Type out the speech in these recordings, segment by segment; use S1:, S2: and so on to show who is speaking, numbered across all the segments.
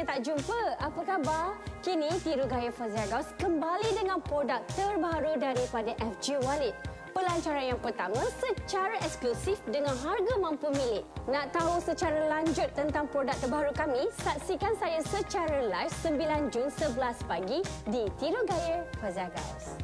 S1: tak jumpa. Apa khabar? Kini Tiru Gaya Fazia Ghaus kembali dengan produk terbaru daripada FG Walid. Pelancaran yang pertama secara eksklusif dengan harga mampu milik. Nak tahu secara lanjut tentang produk terbaru kami? Saksikan saya secara live 9 Jun 11 pagi di Tiru Gaya Fazia Ghaus.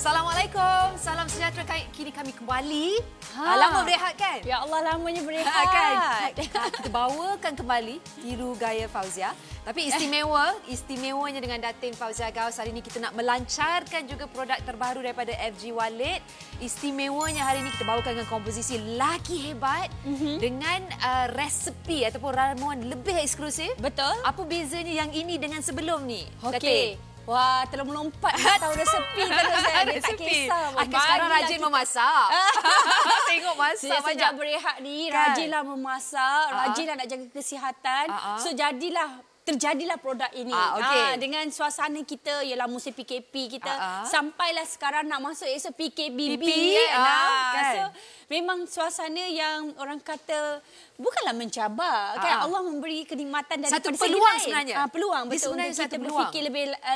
S2: Assalamualaikum, salam sejahtera. Kini kami kembali. Lama berehat kan?
S1: Ya Allah, lamanya berehat.
S2: Kan? Kita bawakan kembali Tiru Gaya Fauzia. Tapi istimewanya dengan Datin Fazia Ghaus, hari ini kita nak melancarkan juga produk terbaru daripada FG Walid. Istimewanya hari ini kita bawakan dengan komposisi lagi hebat dengan resepi ataupun ramuan lebih eksklusif.
S1: Betul.
S2: Apa bezanya yang ini dengan sebelum ni?
S1: Okey. Wah, telah melompat tahu resepi terus saya. Dia tak kisah.
S2: Sekarang rajin memasak. Tengok masak
S1: banyak. Sejak berehat ni,
S2: kan?
S1: rajinlah memasak, rajinlah nak jaga kesihatan. So, terjadilah produk ini. Dengan suasana kita, ialah musim PKP kita, sampailah sekarang nak masuk esok PKBB.
S2: Kan?
S1: So, memang suasana yang orang kata bukanlah mencabar. Kan? Allah memberi kenikmatan daripada
S2: satu peluang sebenarnya.
S1: Peluang, betul. Untuk kita berfikir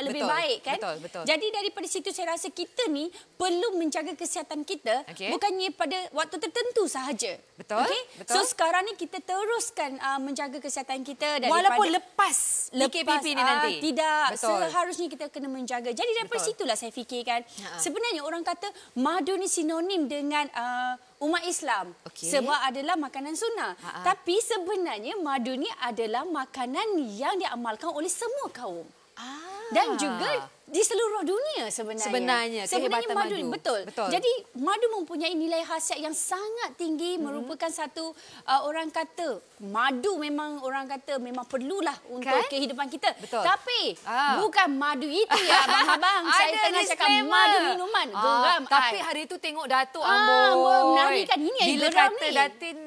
S1: lebih baik. Kan?
S2: Betul.
S1: Jadi daripada situ saya rasa kita ni perlu menjaga kesihatan kita, bukannya pada waktu tertentu sahaja.
S2: Betul.
S1: So sekarang ni kita teruskan menjaga kesihatan kita daripada
S2: walaupun lepas PKP ni nanti.
S1: Tidak. Seharusnya kita kena menjaga. Jadi daripada situlah saya fikirkan, sebenarnya orang kata madu ni sinonim dengan umat Islam. Sebab adalah makanan sunnah. Tapi sebenarnya madu ni adalah makanan yang diamalkan oleh semua kaum. Dan juga di seluruh dunia sebenarnya madu. Betul. Jadi madu mempunyai nilai khasiat yang sangat tinggi, merupakan satu orang kata madu memang orang kata memang perlulah untuk kehidupan kita. Tapi bukan madu itu ya abang-abang. Saya tengah cakap madu minuman geram.
S2: Tapi hari itu tengok Datuk amboi.
S1: Menarikan ini yang
S2: bila
S1: geram
S2: kata
S1: ni.
S2: Datin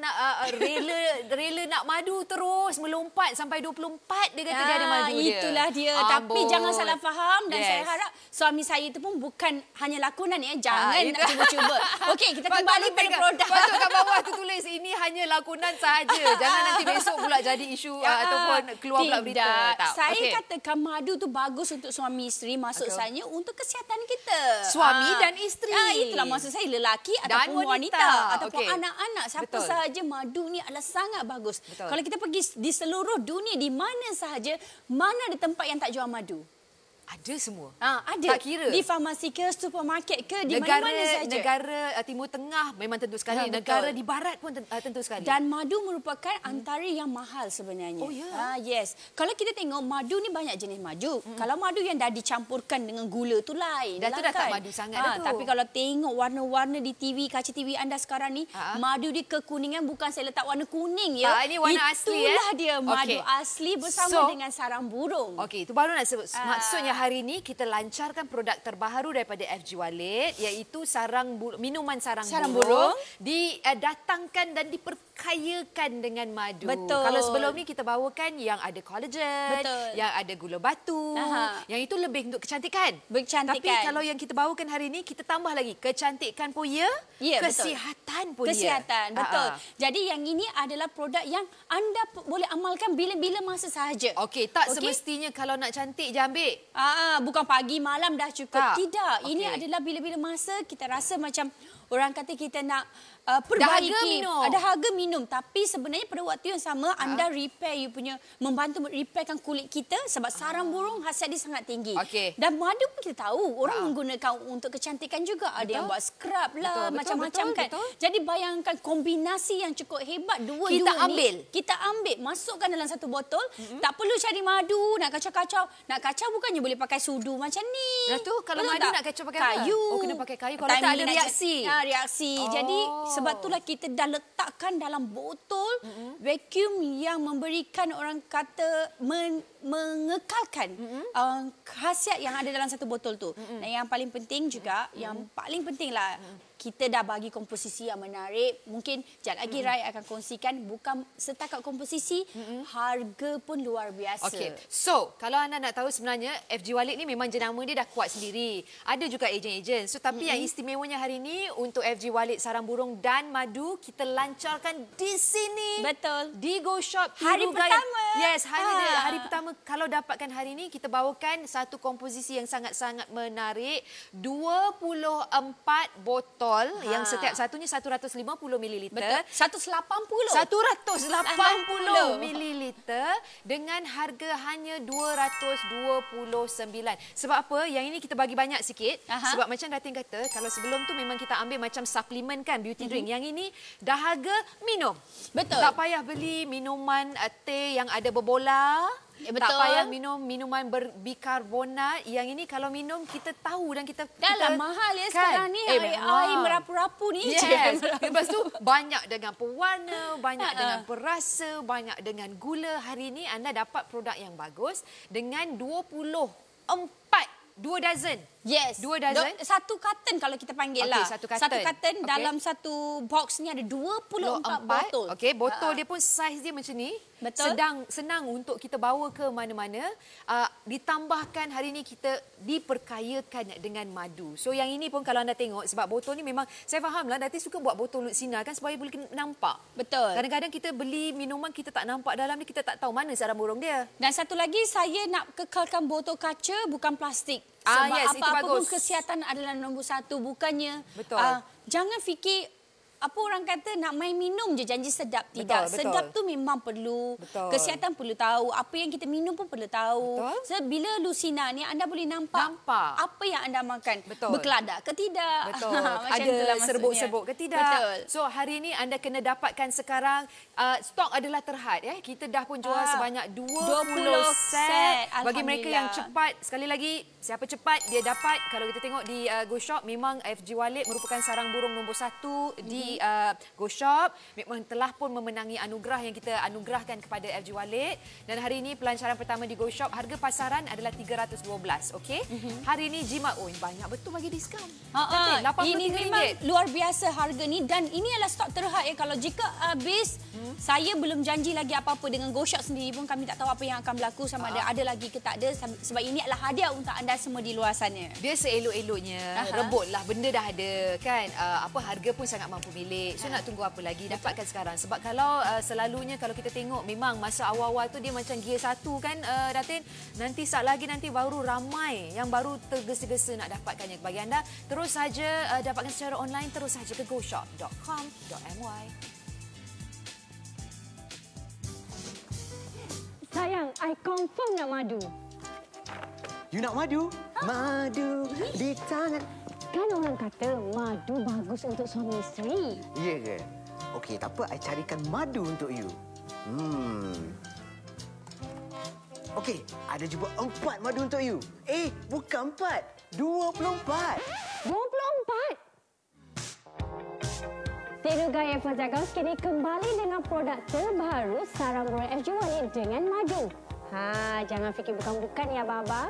S2: rela nak madu terus melompat sampai 24 dia kata dia ada madu dia.
S1: Itulah dia. Tapi jangan salah faham dan saya harap suami saya itu pun bukan hanya lakonan ya. Jangan nak cuba-cuba. Okey, kita kembali pada produk.
S2: Patut kat bawah tu tulis ini hanya lakonan sahaja. Jangan nanti besok pula jadi isu ataupun keluar pula berita.
S1: Saya katakan madu tu bagus untuk suami isteri, maksudnya untuk kesihatan kita.
S2: Suami dan isteri.
S1: Itulah maksud saya, lelaki ataupun wanita ataupun anak-anak, siapa sahaja, madu ni adalah sangat bagus. Kalau kita pergi di seluruh dunia, di mana sahaja, mana ada tempat yang tak jual madu?
S2: Ada semua.
S1: Ada.
S2: Tak kira.
S1: Di farmasi ke, supermarket ke, di mana-mana saja.
S2: Negara Timur Tengah memang tentu sekali. Negara di Barat pun tentu sekali.
S1: Dan madu merupakan antara yang mahal sebenarnya.
S2: Oh ya.
S1: Yes. Kalau kita tengok madu ni banyak jenis madu. Kalau madu yang dah dicampurkan dengan gula tu lain.
S2: Dah tu dah tak madu sangat dah tu.
S1: Tapi kalau tengok warna-warna di TV, kaca TV anda sekarang ni, madu di kekuningan bukan saya letak warna kuning ya.
S2: Ini warna asli ya.
S1: Itulah dia madu asli bersama dengan sarang burung.
S2: Okey, itu baru nak sebut. Maksudnya hari ini kita lancarkan produk terbaru daripada FG Walid, iaitu minuman sarang burung didatangkan dan diperkayakan dengan madu.
S1: Betul.
S2: Kalau sebelum ni kita bawakan yang ada collagen, yang ada gula batu, yang itu lebih untuk kecantikan. Tapi kalau yang kita bawakan hari ini, kita tambah lagi kecantikan pun kesihatan pun
S1: kesihatan, betul. Jadi yang ini adalah produk yang anda boleh amalkan bila-bila masa sahaja.
S2: Okey, tak semestinya kalau nak cantik je ambil.
S1: Bukan pagi malam dah cukup. Tidak. Ini adalah bila-bila masa kita rasa macam orang kata kita nak perbaiki. Ada harga minum. Tapi sebenarnya pada waktu yang sama anda repair you punya, membantu repairkan kulit kita sebab sarang burung khasiat dia sangat tinggi. Dan madu pun kita tahu orang menggunakan untuk kecantikan juga. Ada yang buat scrub lah, macam-macam kan. Jadi bayangkan kombinasi yang cukup hebat dua-dua ni. Kita ambil, masukkan dalam satu botol. Tak perlu cari madu, nak kacau-kacau. Nak kacau bukannya boleh pakai sudu macam ni.
S2: Ratu, kalau madu nak kacau pakai
S1: kayu.
S2: Apa? Oh, kena pakai kayu kalau tak ada reaksi.
S1: Reaksi. Jadi sebab itulah kita dah letakkan dalam botol vacuum yang memberikan orang kata mengekalkan khasiat yang ada dalam satu botol tu. Dan yang paling penting juga, yang paling penting lah, kita dah bagi komposisi yang menarik. Mungkin sekejap lagi Rai akan kongsikan, bukan setakat komposisi, harga pun luar biasa.
S2: So, kalau anda nak tahu sebenarnya FG Wallet ni memang jenama dia dah kuat sendiri. Ada juga ejen-ejen. So, tapi yang istimewanya hari ni untuk FG Wallet sarang burung dan madu, kita lancarkan di sini.
S1: Betul.
S2: Di Go Shop.
S1: Hari pertama.
S2: Yes, hari pertama. Kalau dapatkan hari ni, kita bawakan satu komposisi yang sangat-sangat menarik. 24 botol. Yang setiap satunya 150 ml.
S1: Betul. 180
S2: ml dengan harga hanya 229. Sebab apa? Yang ini kita bagi banyak sikit. Sebab macam Datin kata, kalau sebelum tu memang kita ambil macam suplemen kan, beauty drink. Yang ini dah harga minum.
S1: Betul.
S2: Tak payah beli minuman teh yang ada berbola. Tak payah minum minuman berbikarbonat. Yang ini kalau minum kita tahu dan kita
S1: dah mahal ya sekarang ni. Air merapu-rapu ni.
S2: Yes. Lepas tu banyak dengan pewarna, banyak dengan perasa, banyak dengan gula. Hari ini anda dapat produk yang bagus dengan 2 dozen.
S1: Yes.
S2: 2 dozen.
S1: Satu karton kalau kita panggil lah.
S2: Satu karton.
S1: Dalam satu box ni ada 24 botol.
S2: Botol dia pun saiz dia macam ni.
S1: Betul.
S2: Senang untuk kita bawa ke mana-mana. Ditambahkan hari ini kita diperkayakan dengan madu. So yang ini pun kalau anda tengok, sebab botol ni memang saya fahamlah Datin suka buat botol sinar kan supaya boleh nampak.
S1: Betul.
S2: Kadang-kadang kita beli minuman kita tak nampak dalam ni, kita tak tahu mana sarang burung dia.
S1: Dan satu lagi, saya nak kekalkan botol kaca bukan plastik. Sebab apa-apa pun kesihatan adalah nombor satu. Bukannya jangan fikir apa orang kata nak main minum je janji sedap. Tidak. Sedap tu memang perlu. Kesihatan perlu tahu. Apa yang kita minum pun perlu tahu. So, bila Lucina ni anda boleh nampak apa yang anda makan. Berkeladak ke tidak.
S2: Ada serbuk-serbuk ke tidak. So hari ini anda kena dapatkan sekarang. Stok adalah terhad. Kita dah pun jual sebanyak 20 set. Bagi mereka yang cepat, sekali lagi siapa cepat dia dapat. Kalau kita tengok di Go Shop, memang FG Wallet merupakan sarang burung nombor 1 di Go Shop. Memang telah pun memenangi anugerah yang kita anugerahkan kepada FG Wallet. Dan hari ini pelancaran pertama di Go Shop, harga pasaran adalah 312. Hari ini jimat, banyak betul bagi diskaun.
S1: Ini memang luar biasa harga ni, dan ini adalah stok terhad ya. Kalau jika habis, saya belum janji lagi apa-apa. Dengan Go Shop sendiri pun kami tak tahu apa yang akan berlaku, sama ada lagi ke tak ada. Sebab ini adalah hadiah untuk anda semua di luar sana.
S2: Dia seelok-eloknya rebutlah, benda dah ada kan. Harga pun sangat mampu milik. So nak tunggu apa lagi? Dapatkan sekarang. Sebab kalau selalunya kalau kita tengok, memang masa awal-awal tu dia macam gear 1 kan Datin. Nanti saat lagi nanti baru ramai yang baru tergesa-gesa nak dapatkannya. Bagi anda, terus saja dapatkan secara online, terus saja ke goshop.com.my.
S3: Sayang, I confirm nak madu.
S4: You nak madu? Madu di tangan.
S3: Kan orang kata madu bagus untuk suami isteri.
S4: Ya ke? Okey, tak apa. I carikan madu untuk you. Okey, ada juga 4 madu untuk you. Bukan 4. 24.
S3: 24? Tiru Gaya Fazia Gaus kini kembali dengan produk terbaru sarang burung FG Wallet dengan madu. Jangan fikir bukan-bukan ya, Baba.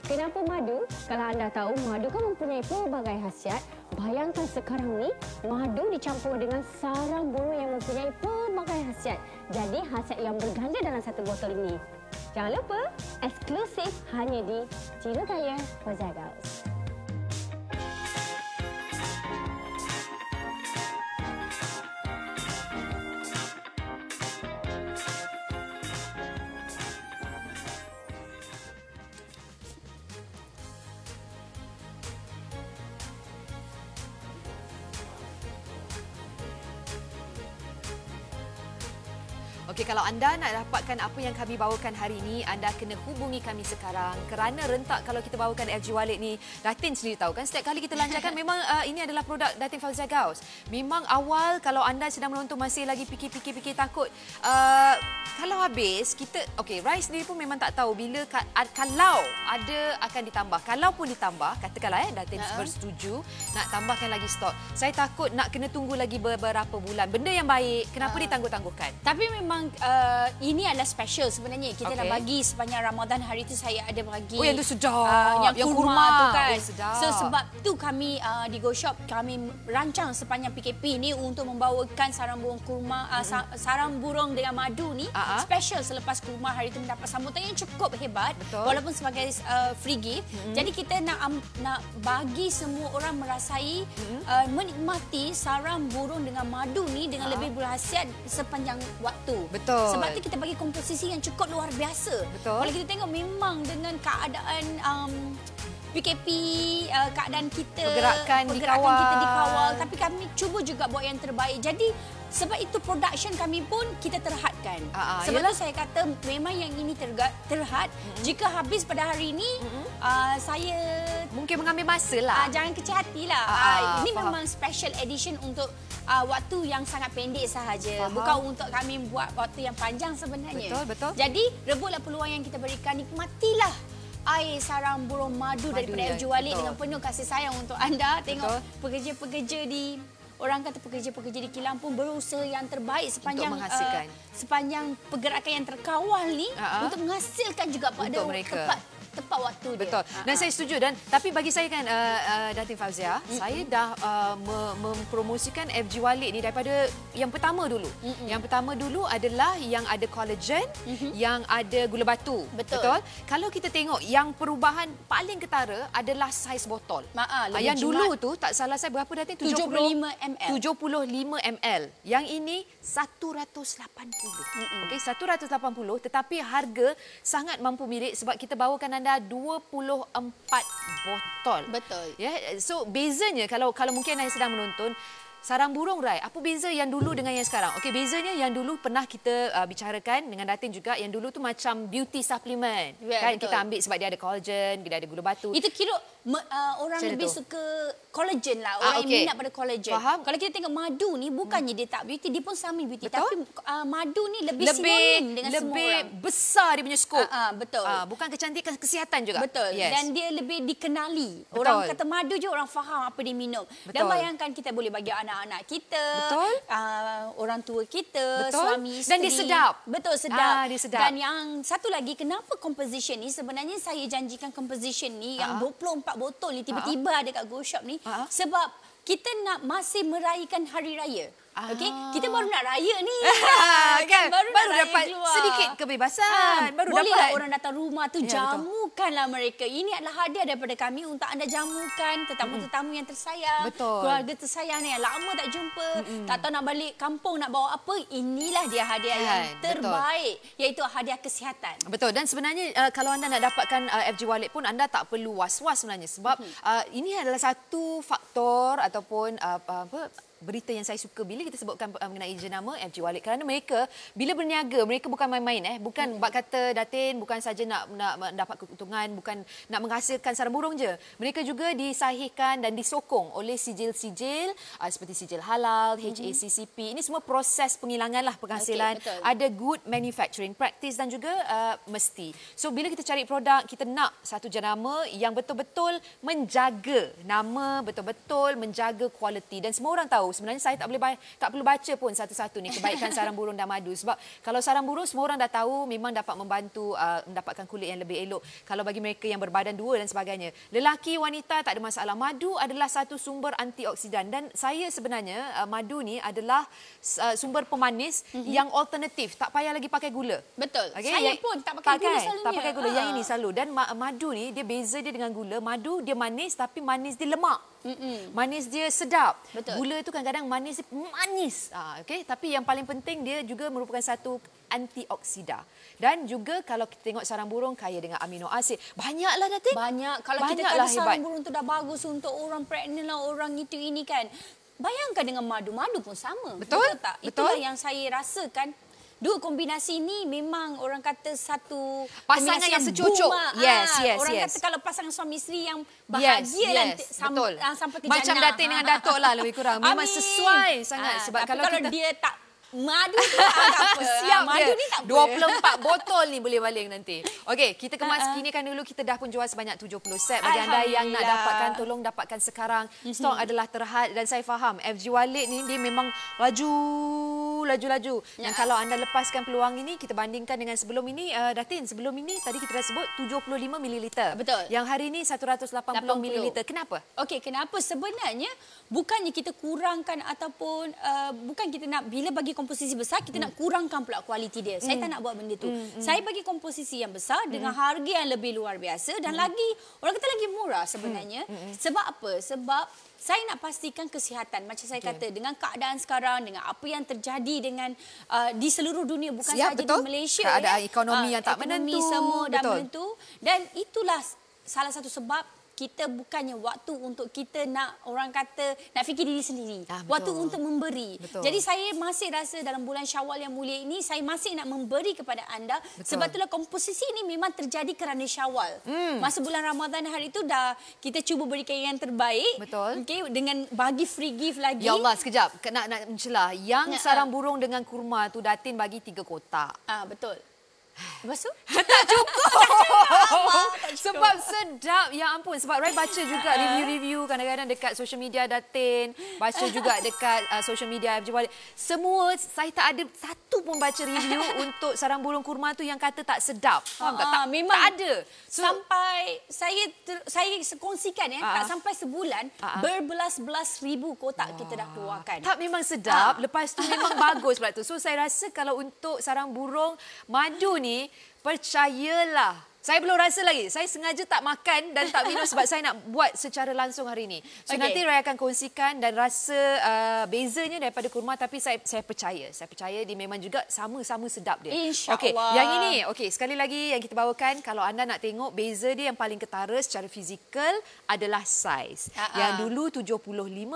S3: Kenapa madu? Kalau anda tahu, madu kan mempunyai pelbagai khasiat. Bayangkan sekarang ni, madu dicampur dengan sarang burung yang mempunyai pelbagai khasiat. Jadi, khasiat yang berganda dalam satu botol ini. Jangan lupa, eksklusif hanya di Tiru Gaya Fazia Gaus.
S2: Okey, kalau anda nak dapatkan apa yang kami bawakan hari ini, anda kena hubungi kami sekarang kerana rentak kalau kita bawakan FG Wallet ni. Datin sendiri tahu kan, setiap kali kita lancarkan memang ini adalah produk Datin Fauzia Gauss. Memang awal kalau anda sedang menonton masih lagi fikir takut kalau habis kita Rai sendiri pun memang tak tahu bila kalau ada akan ditambah. Kalau pun ditambah, katakanlah Datin bersetuju nak tambahkan lagi stok. Saya takut nak kena tunggu lagi beberapa bulan. Benda yang baik, kenapa ditangguh-tangguhkan?
S1: Tapi memang ini adalah special sebenarnya. Kita dah bagi sepanjang Ramadan hari itu saya ada bagi.
S2: Oh, yang tu sedap.
S1: Yang kurma tu kan.
S2: Oh, sedap.
S1: So sebab tu kami di Go Shop kami rancang sepanjang PKP ni untuk membawakan sarang burung kurma, sarang burung dengan madu ni special selepas kurma hari itu mendapat sambutan yang cukup hebat.
S2: Betul.
S1: Walaupun sebagai free gift. Jadi kita nak bagi semua orang merasai menikmati sarang burung dengan madu ni dengan lebih berkhasiat sepanjang waktu.
S2: Betul.
S1: Sebab tu kita bagi komposisi yang cukup luar biasa.
S2: Betul.
S1: Kalau kita tengok memang dengan keadaan PKP, keadaan kita,
S2: pergerakan
S1: kita dikawal, tapi kami cuba juga buat yang terbaik. Jadi sebab itu production kami pun kita terhadkan. Sebab tu saya kata memang yang ini terhad. Jika habis pada hari ini, saya
S2: mungkin mengambil masa lah.
S1: Jangan kecil hatilah. Ini memang special edition untuk waktu yang sangat pendek sahaja. Bukan untuk kami buat waktu yang panjang sebenarnya.
S2: Betul.
S1: Jadi rebutlah peluang yang kita berikan. Nikmatilah air sarang burung madu daripada FG Wallet dengan penuh kasih sayang untuk anda. Tengok pekerja-pekerja di pekerja-pekerja di kilang pun berusaha yang terbaik sepanjang pergerakan yang terkawal ni untuk menghasilkan juga pada mereka. Tepat waktu dia.
S2: Betul. Dan saya setuju. Tapi bagi saya kan, Datin Fauzia, saya dah mempromosikan FG Wallet ni daripada yang pertama dulu. Yang pertama dulu adalah yang ada collagen, yang ada gula batu. Betul. Kalau kita tengok yang perubahan paling ketara adalah saiz botol. Yang dulu tu tak salah saya berapa Datin?
S1: 75 ml.
S2: 75 ml. Yang ini 180. Okey, 180 tetapi harga sangat mampu milik sebab kita bawakan anda 24 botol.
S1: Betul.
S2: Ya, so bezanya kalau mungkin anda sedang menonton sarang burung Rai, apa beza yang dulu dengan yang sekarang? Okey, bezanya yang dulu pernah kita bicarakan dengan Datin juga, yang dulu tu macam beauty supplement. Kan betul. Kita ambil sebab dia ada collagen, dia ada gula batu.
S1: Itu kira orang lebih suka collagen lah. Orang yang minat pada collagen.
S2: Faham.
S1: Kalau kita tengok madu ni bukannya dia tak beauty, dia pun sama beauty. Betul. Tapi madu ni lebih sinonim dengan semua orang.
S2: Lebih besar dia punya skop.
S1: Betul.
S2: Bukan kecantikan, kesihatan juga.
S1: Betul.
S2: Yes.
S1: Dan dia lebih dikenali.
S2: Betul.
S1: Orang kata madu je orang faham apa dia minum.
S2: Betul.
S1: Dan bayangkan kita boleh bagi anak-anak kita, orang tua kita, suami, isteri.
S2: Dan dia sedap.
S1: Betul, sedap.
S2: Dia sedap.
S1: Dan yang satu lagi, kenapa composition ni, sebenarnya saya janjikan composition ni yang 24 botol ni tiba-tiba ada kat Go Shop ni sebab kita nak masih meraihkan hari raya. Okey, kita baru nak raya ni.
S2: Kan? Baru dapat keluar sedikit kebebasan. Baru
S1: boleh
S2: dapat.
S1: Orang datang rumah tu jamukanlah mereka. Ini adalah hadiah daripada kami untuk anda jamukan tetamu-tetamu yang tersayang.
S2: Betul.
S1: Keluarga tersayang ni yang lama tak jumpa. Tak tahu nak balik kampung nak bawa apa. Inilah dia hadiah yang terbaik. Iaitu hadiah kesihatan.
S2: Betul. Dan sebenarnya kalau anda nak dapatkan FG Wallet pun anda tak perlu was-was sebenarnya. Sebab ini adalah satu faktor ataupun berita yang saya suka bila kita sebutkan mengenai jenama FG Wallet, kerana mereka bila berniaga mereka bukan main-main bukan bak kata Datin bukan saja nak dapat keuntungan, bukan nak menghasilkan sarang burung je, mereka juga disahihkan dan disokong oleh sijil-sijil seperti sijil halal, HACCP. Ini semua proses penghilangan lah penghasilan, ada good manufacturing practice dan juga mesti. So bila kita cari produk, kita nak satu jenama yang betul-betul menjaga nama, betul-betul menjaga kualiti, dan semua orang tahu sebenarnya saya tak perlu baca pun satu-satu ni kebaikan sarang burung dan madu, sebab kalau sarang burung semua orang dah tahu memang dapat membantu mendapatkan kulit yang lebih elok. Kalau bagi mereka yang berbadan dua dan sebagainya, lelaki wanita tak ada masalah. Madu adalah satu sumber antioksidan, dan saya sebenarnya madu ni adalah sumber pemanis yang alternatif, tak payah lagi pakai gula.
S1: Betul. Okay? Saya pun tak pakai gula selalunya.
S2: Tak pakai gula. Yang ini selalu. Dan madu ni dia beza dia dengan gula. Madu dia manis tapi manis dia lemak. Manis dia sedap. Betul. Gula tu kadang-kadang manis manis. Okay? Tapi yang paling penting dia juga merupakan satu antioksida. Dan juga kalau kita tengok sarang burung kaya dengan amino asid. Banyaklah Datin.
S1: Banyak. Kalau kita kata sarang burung tu dah bagus untuk orang pregnant lah, orang itu ini kan. Bayangkan dengan madu. Madu pun sama.
S2: Betul?
S1: Betul tak? Itulah yang saya rasakan. dua kombinasi ni memang orang kata satu
S2: pasangan yang secucuk. Yes.
S1: Orang kata kalau pasangan suami isteri yang bahagia dan
S2: betul.
S1: Sampai ke
S2: macam
S1: jannah.
S2: Datin dengan Datuk lah lebih kurang. Memang sesuai sangat. Sebab
S1: tapi
S2: kalau
S1: dia tak madu tak apa.
S2: Siap
S1: madu
S2: dia.
S1: ni tak apa.
S2: 24 botol ni boleh baling nanti. Okey, kita kemas kinikan dulu. Kita dah pun jual sebanyak 70 set. Bagi anda yang nak dapatkan, tolong dapatkan sekarang. Stok adalah terhad dan saya faham FG Wallet ni dia memang laju. Dan kalau anda lepaskan peluang ini, kita bandingkan dengan sebelum ini. Datin, sebelum ini tadi kita dah sebut 75 ml.
S1: Betul.
S2: Yang hari ini 180 ml. Kenapa?
S1: Okey, kenapa? Sebenarnya bukannya kita kurangkan ataupun bukan kita nak bila bagi komposisi besar kita nak kurangkan pula kualiti dia. Saya tak nak buat benda tu. Saya bagi komposisi yang besar dengan harga yang lebih luar biasa dan lagi orang kata lagi murah sebenarnya. Sebab apa? Sebab saya nak pastikan kesihatan macam saya kata dengan keadaan sekarang, dengan apa yang terjadi dengan di seluruh dunia bukan sahaja di Malaysia,
S2: keadaan ekonomi yang tak menentu
S1: semua dan menentu, dan itulah salah satu sebab kita bukannya waktu untuk kita nak orang kata nak fikir diri sendiri. Waktu untuk memberi. Jadi saya masih rasa dalam bulan Syawal yang mulia ini saya masih nak memberi kepada anda. Sebab itulah komposisi ini memang terjadi kerana Syawal. Masa bulan Ramadan hari itu dah kita cuba berikan yang terbaik. Okey, dengan bagi free gift lagi.
S2: Ya Allah, sekejap. Nak mencelah. Yang sarang burung dengan kurma tu Datin bagi 3 kotak.
S1: Betul. Lepas tu?
S2: Tak cukup. Sebab sedap. Ya ampun. Sebab Rai baca juga review-review kadang-kadang dekat social media Datin. Baca juga dekat social media FG Wallet. Semua saya tak ada satu pun baca review untuk sarang burung kurma tu yang kata tak sedap. Faham tak?
S1: Memang
S2: tak ada.
S1: Sampai saya kongsikan tak sampai sebulan berbelas-belas ribu kotak kita dah keluarkan.
S2: Tak, memang sedap. Lepas tu memang bagus pula tu. So saya rasa kalau untuk sarang burung madu ni, percayalah. Saya belum rasa lagi. Saya sengaja tak makan dan tak minum sebab saya nak buat secara langsung hari ini. So nanti Rai akan kongsikan dan rasa bezanya daripada kurma, tapi saya percaya. Saya percaya dia memang juga sama-sama sedap dia.
S1: InsyaAllah.
S2: Yang ini, sekali lagi yang kita bawakan, kalau anda nak tengok beza dia yang paling ketara secara fizikal adalah saiz. Yang dulu 75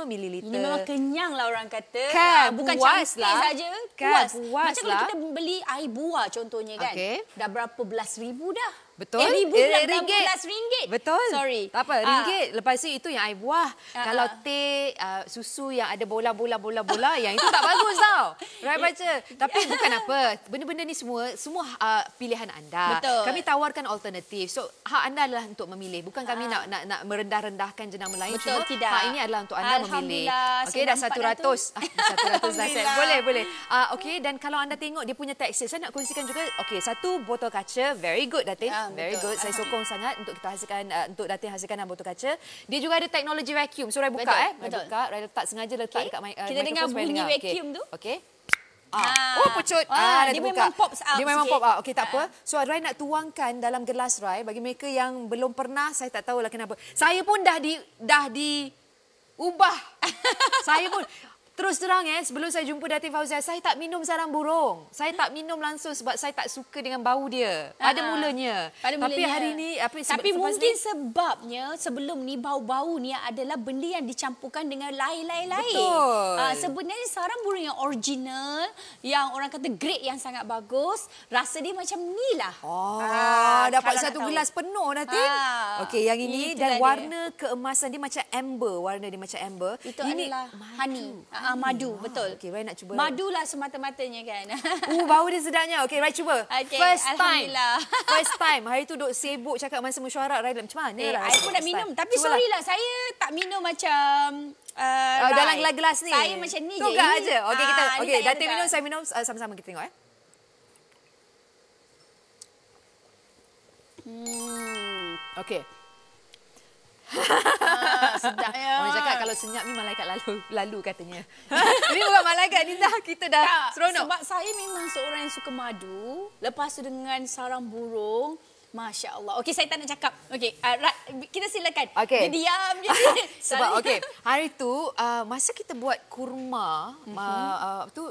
S2: ml.
S1: Ini memang kenyang lah orang kata.
S2: Kan,
S1: bukan
S2: puas lah.
S1: saja.
S2: Kan,
S1: puas. Macam kalau kita beli air buah contohnya kan. Dah berapa belas ribu dah.
S2: Betul.
S1: RM1,000.
S2: Betul.
S1: Sorry.
S2: Tak apa, RM1. Lepas itu yang air buah. Kalau teh, susu yang ada bola-bola, yang itu tak bagus tau. Rai baca. Tapi bukan apa. Benda-benda ni semua pilihan anda.
S1: Betul.
S2: Kami tawarkan alternatif. So, hak anda adalah untuk memilih. Bukan kami nak merendah-rendahkan jenama lain.
S1: Betul, tidak.
S2: Hak ini adalah untuk anda memilih. Okey, dah 100. 100 dah set. Boleh. Okey, dan kalau anda tengok dia punya tekstur, saya nak kongsikan juga. Okey, satu botol kaca. Very good, Datin. Very good. Saya sokong sangat untuk kita hasilkan untuk Datin hasilkan dalam botol kaca. Dia juga ada teknologi vacuum. So Rai buka Rai buka. Rai letak sengaja letak dekat
S1: kita dengar bunyi vacuum tu.
S2: Okey. Pucut.
S1: Dia memang pop out.
S2: Dia memang pop out. Okey, tak apa. So Rai nak tuangkan dalam gelas Rai bagi mereka yang belum pernah, saya tak tahulah kenapa. Saya pun dah diubah. Saya pun terus terang sebelum saya jumpa Datin Fauzia, saya tak minum sarang burung. Saya tak minum langsung sebab saya tak suka dengan bau dia. Pada mulanya. Tapi hari ini
S1: tapi mungkin sebabnya sebelum ni bau-bau ni adalah benda yang dicampurkan dengan lain-lain.
S2: Betul.
S1: Sebenarnya sarang burung yang original, yang orang kata grade yang sangat bagus, rasa dia macam ni lah.
S2: Dapat satu gelas penuh Datin. Okey, yang ini dan warna keemasan dia macam amber. Warna dia macam amber.
S1: Itu adalah honey. Madu, betul.
S2: Okey, Rai nak cuba.
S1: Madu lah semata-matanya kan.
S2: Bau dia sedapnya. Okey, Rai cuba.
S1: First
S2: time. Hari tu duk sibuk cakap masa mesyuarat. Rai macam mana?
S1: Saya pun nak minum. Tapi sorry lah, saya tak minum macam
S2: dalam gelas ni.
S1: Saya macam ni je.
S2: Tukar aja. Okey, kita. Okey, Datin minum, saya minum. Sama-sama kita tengok. Okey.
S1: Sedapnya.
S2: Orang cakap kalau senyap ni malaikat lalu katanya. Ini bukan malaikat ni dah kita dah seronok.
S1: Sebab saya memang seorang yang suka madu. Lepas tu dengan sarang burung. Masya Allah. Okey, saya tak nak cakap. Okey, kita silakan. Dia diam je.
S2: Sebab hari tu masa kita buat kurma,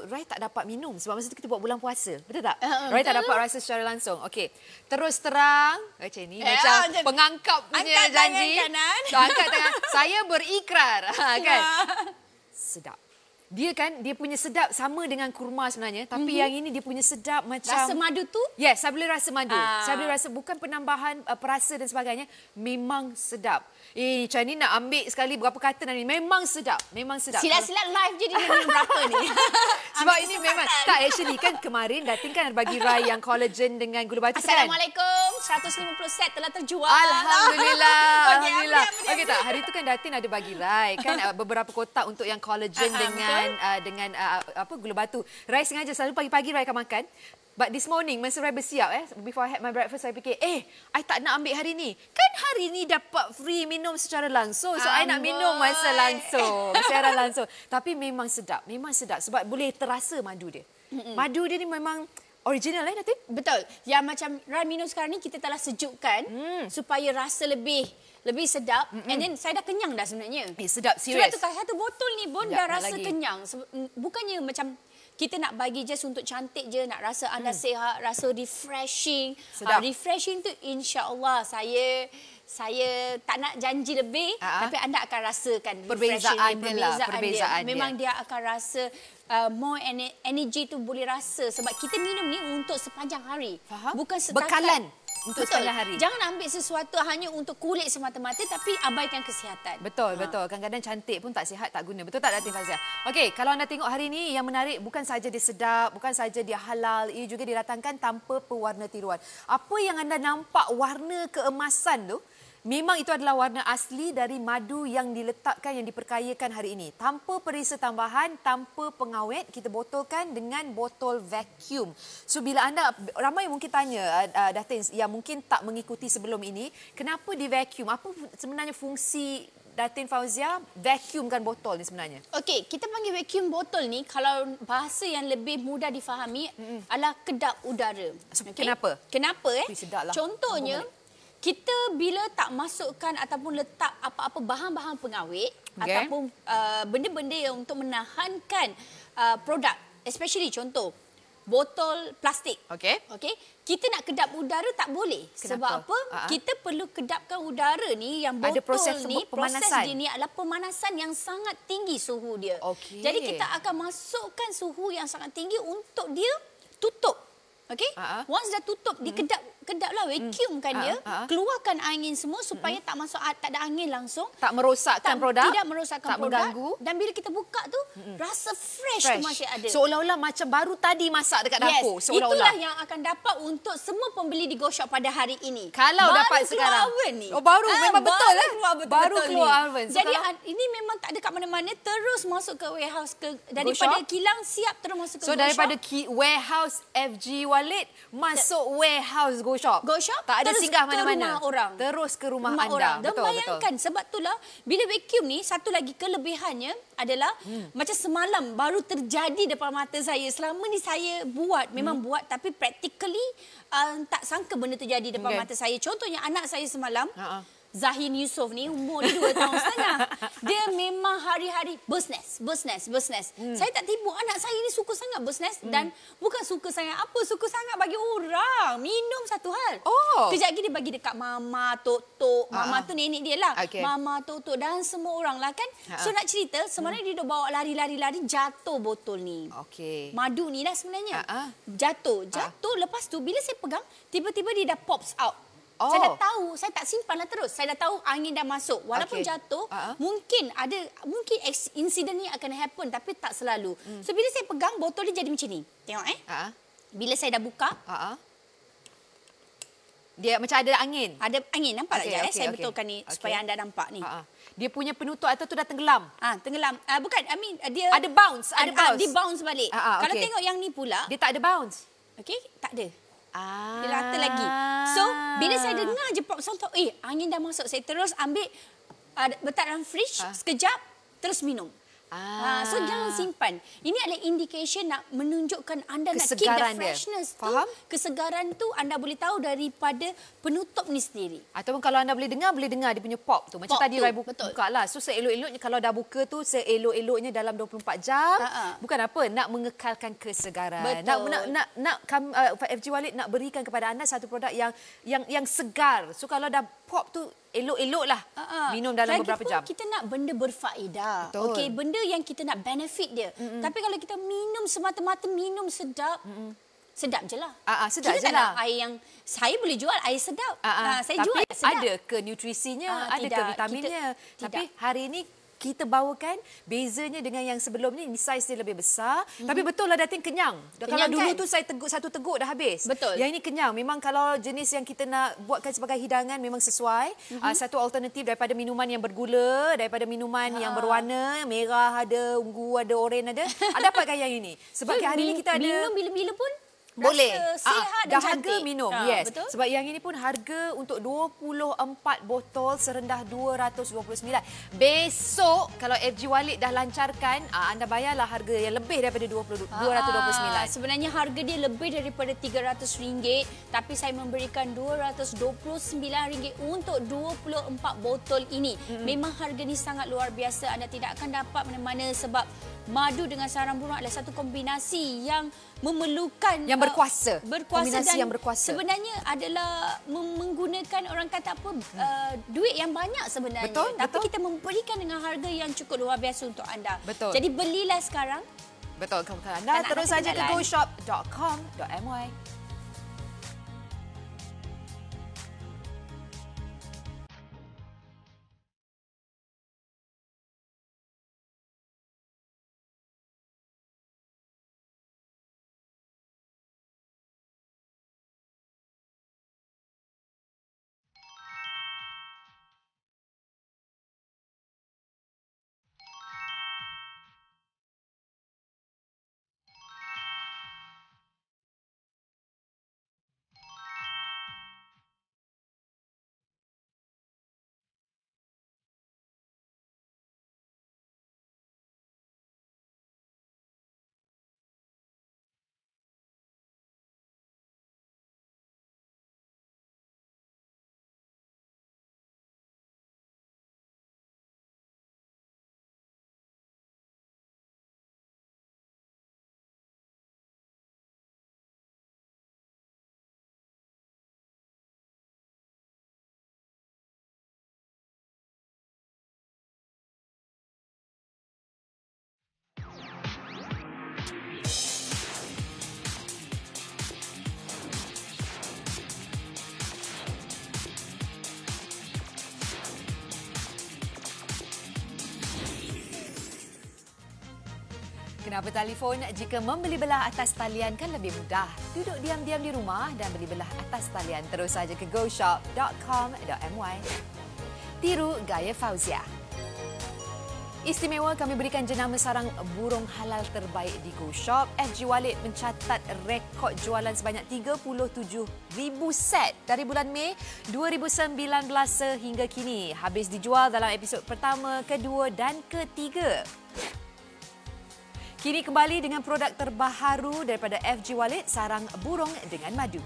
S2: Rai tak dapat minum sebab masa tu kita buat bulan puasa. Betul tak? Rai tak dapat rasa secara langsung. Okey. Terus terang, macam ni macam pengangkap punya janji.
S1: Angkat tangan kanan.
S2: So, angkat tangan. Saya berikrar, kan? Sedap. Dia kan, dia punya sedap sama dengan kurma sebenarnya. Tapi yang ini dia punya sedap macam...
S1: Rasa madu tu?
S2: Yes, saya boleh rasa madu. Saya boleh rasa bukan penambahan perasa dan sebagainya. Memang sedap. Macam ni nak ambil sekali berapa kata nanti. Memang sedap. Memang sedap.
S1: Silat-silat live je dia minum berapa ni?
S2: Sebab ini memang... Tak, actually kan kemarin Datin kan ada bagi Rai yang collagen dengan gula batu kan?
S1: Assalamualaikum. 150 set telah terjual.
S2: Alhamdulillah.
S1: Okey,
S2: Alhamdulillah. Okey tak, hari tu kan Datin ada bagi Rai kan beberapa kotak untuk yang collagen dengan apa gula batu. Rai sengaja selalu pagi-pagi Rai akan makan. But this morning, masa Rai bersiap, before I had my breakfast, saya fikir, I tak nak ambil hari ni. Kan hari ni dapat free minum secara langsung. So, I nak minum masa langsung. Secara langsung. Tapi memang sedap. Memang sedap. Sebab boleh terasa madu dia. Madu dia ni memang original Datin?
S1: Betul. Yang macam Rai minum sekarang ni, kita telah sejukkan supaya rasa lebih sedap. And then, saya dah kenyang dah sebenarnya.
S2: Sedap, serius.
S1: Sebab tu satu botol ni pun dah rasa kenyang. Bukannya macam... Kita nak bagi just untuk cantik je, nak rasa anda sihat, rasa refreshing. Refreshing tu insya-Allah saya tak nak janji lebih, tapi anda akan rasakan
S2: perbezaan dia.
S1: Memang dia akan rasa more energy tu boleh rasa sebab kita minum ni untuk sepanjang hari.
S2: Faham?
S1: Bukan setakat
S2: bekalan untuk sepanjang hari.
S1: Jangan ambil sesuatu hanya untuk kulit semata-mata tapi abaikan kesihatan.
S2: Betul. Kadang-kadang cantik pun tak sihat, tak guna. Betul tak Datin Fazia? Okey, kalau anda tengok hari ini yang menarik bukan saja dia sedap, bukan saja dia halal, ia juga didatangkan tanpa pewarna tiruan. Apa yang anda nampak warna keemasan tu, memang itu adalah warna asli dari madu yang diletakkan, yang diperkayakan hari ini. Tanpa perisa tambahan, tanpa pengawet, kita botolkan dengan botol vacuum. So, bila anda, ramai mungkin tanya, Datin, yang mungkin tak mengikuti sebelum ini, kenapa di vacuum? Apa sebenarnya fungsi Datin Fauzia vacuumkan botol ni sebenarnya? Okey,
S1: kita panggil vacuum botol ni, kalau bahasa yang lebih mudah difahami, adalah kedap udara.
S2: Okay? Kenapa?
S1: Kenapa? Contohnya, kita bila tak masukkan ataupun letak apa-apa bahan-bahan pengawet ataupun benda-benda yang untuk menahankan produk, especially contoh botol plastik. Okey. Kita nak kedap udara tak boleh. Kenapa? Sebab apa? Kita perlu kedapkan udara ni yang botol proses dia ni adalah pemanasan yang sangat tinggi suhu dia. Jadi kita akan masukkan suhu yang sangat tinggi untuk dia tutup. Okey? Once dah tutup, kedaplah vacuumkan dia, keluarkan angin semua supaya tak masuk, tak ada angin langsung,
S2: tak merosakkan produk,
S1: tidak merosakkan
S2: tak
S1: produk,
S2: mengganggu.
S1: Dan bila kita buka tu, rasa fresh tu masih ada.
S2: Seolah-olah macam baru tadi masak dekat dapur.
S1: Itulah yang akan dapat untuk semua pembeli di Go Shop pada hari ini.
S2: Kalau baru dapat sekarang.
S1: Ni.
S2: Baru memang betul
S1: baru
S2: keluar oven.
S1: Jadi ini memang tak ada kat mana-mana, terus masuk ke warehouse daripada kilang siap terus masuk ke Go Shop.
S2: So daripada warehouse FG Wallet masuk warehouse Go Shop. Tak ada singgah mana-mana. Terus ke rumah anda.
S1: Dan bayangkan sebab itulah bila vacuum ni satu lagi kelebihannya adalah macam semalam baru terjadi depan mata saya. Selama ni saya memang buat tapi practically tak sangka benda tu jadi depan mata saya. Contohnya anak saya semalam Zahin Yusof ni umur dia 2 tahun setengah. Dia memang hari-hari business. Saya tak tipu, anak saya ni suka sangat business dan bukan suka sangat apa, suka sangat bagi orang. Minum satu hal. Kejap lagi dia bagi dekat mama, tok-tok. Mama tu nenek dia lah. Mama, tok-tok dan semua orang lah kan. So nak cerita, semalam dia dah bawa lari-lari jatuh botol ni. Madu ni lah sebenarnya. Jatuh. Lepas tu bila saya pegang, tiba-tiba dia dah pops out. Saya dah tahu, saya tak simpanlah terus. Saya dah tahu angin dah masuk. Walaupun jatuh, mungkin insiden ni akan happen tapi tak selalu. So bila saya pegang, botol dia jadi macam ni. Tengok Bila saya dah buka,
S2: dia macam ada angin.
S1: Ada angin, nampak tak? Saya betulkan ni supaya anda nampak ni.
S2: Dia punya penutup atau tu dah tenggelam?
S1: Tenggelam. Bukan, dia
S2: ada bounce,
S1: dia bounce balik. Kalau tengok yang ni pula,
S2: dia tak ada bounce.
S1: Tak ada. Dia rata lagi. So, bila saya dengar je pop sound, angin dah masuk. Saya terus ambil, letak dalam fridge, sekejap, terus minum. So, jangan simpan. Ini adalah indication nak menunjukkan anda nak keep the freshness tu. Kesegaran tu anda boleh tahu daripada penutup ni sendiri.
S2: Ataupun kalau anda boleh dengar dia punya pop tu. Macam tadi Rai buka lah. So, seelok-eloknya kalau dah buka tu, seelok-eloknya dalam 24 jam. Bukan apa, nak mengekalkan kesegaran. Nak FG Wallet nak berikan kepada anda satu produk yang segar. So, kalau dah pop tu, elok-eloklah minum dalam beberapa jam.
S1: Kita nak benda berfaedah. Okey, benda yang kita nak benefit dia. Tapi kalau kita minum semata-mata minum sedap, sedap je lah.
S2: Sedap
S1: kita
S2: je lah.
S1: Nak air yang saya boleh jual air sedap. Saya
S2: tapi
S1: jual air sedap.
S2: ada ke nutrisinya, ada ke vitaminnya. Tapi hari ini kita bawakan bezanya dengan yang sebelumnya, ini saiz dia lebih besar. Tapi betul lah Datin kenyang. Kalau dulu tu saya satu teguk dah habis.
S1: Betul.
S2: Yang ini kenyang. Memang kalau jenis yang kita nak buatkan sebagai hidangan memang sesuai. Satu alternatif daripada minuman yang bergula, daripada minuman yang berwarna, merah ada, ungu ada, oranye ada. Dapatkan yang ini. Sebab hari ini kita ada...
S1: Minum bila-bila pun
S2: boleh.
S1: Sihat dan
S2: dahaga
S1: cantik.
S2: minum. Yes.
S1: Betul?
S2: Sebab yang ini pun harga untuk 24 botol serendah 229. Besok kalau FG Walid dah lancarkan, anda bayarlah harga yang lebih daripada 229.
S1: Sebenarnya harga dia lebih daripada RM300, tapi saya memberikan RM229 untuk 24 botol ini. Memang harga ni sangat luar biasa. Anda tidak akan dapat mana-mana sebab madu dengan sarang burung adalah satu kombinasi yang memerlukan
S2: yang berkuasa.
S1: Kombinasi
S2: dan yang berkuasa.
S1: Sebenarnya adalah menggunakan orang kata apa duit yang banyak sebenarnya. Tapi kita memberikan dengan harga yang cukup luar biasa untuk anda.
S2: Betul.
S1: Jadi belilah sekarang.
S2: Betul. Anda terus saja ke goshop.com.my. Kenapa telefon? Jika membeli belah atas talian kan lebih mudah. Duduk diam-diam di rumah dan beli belah atas talian. Terus saja ke goshop.com.my. Tiru gaya Fauzia. Istimewa kami berikan jenama sarang burung halal terbaik di GoShop. FG Walid mencatat rekod jualan sebanyak 37,000 set dari bulan Mei 2019 sehingga kini. Habis dijual dalam episod pertama, kedua dan ketiga. Kini kembali dengan produk terbaru daripada FG Walid, sarang burung dengan madu.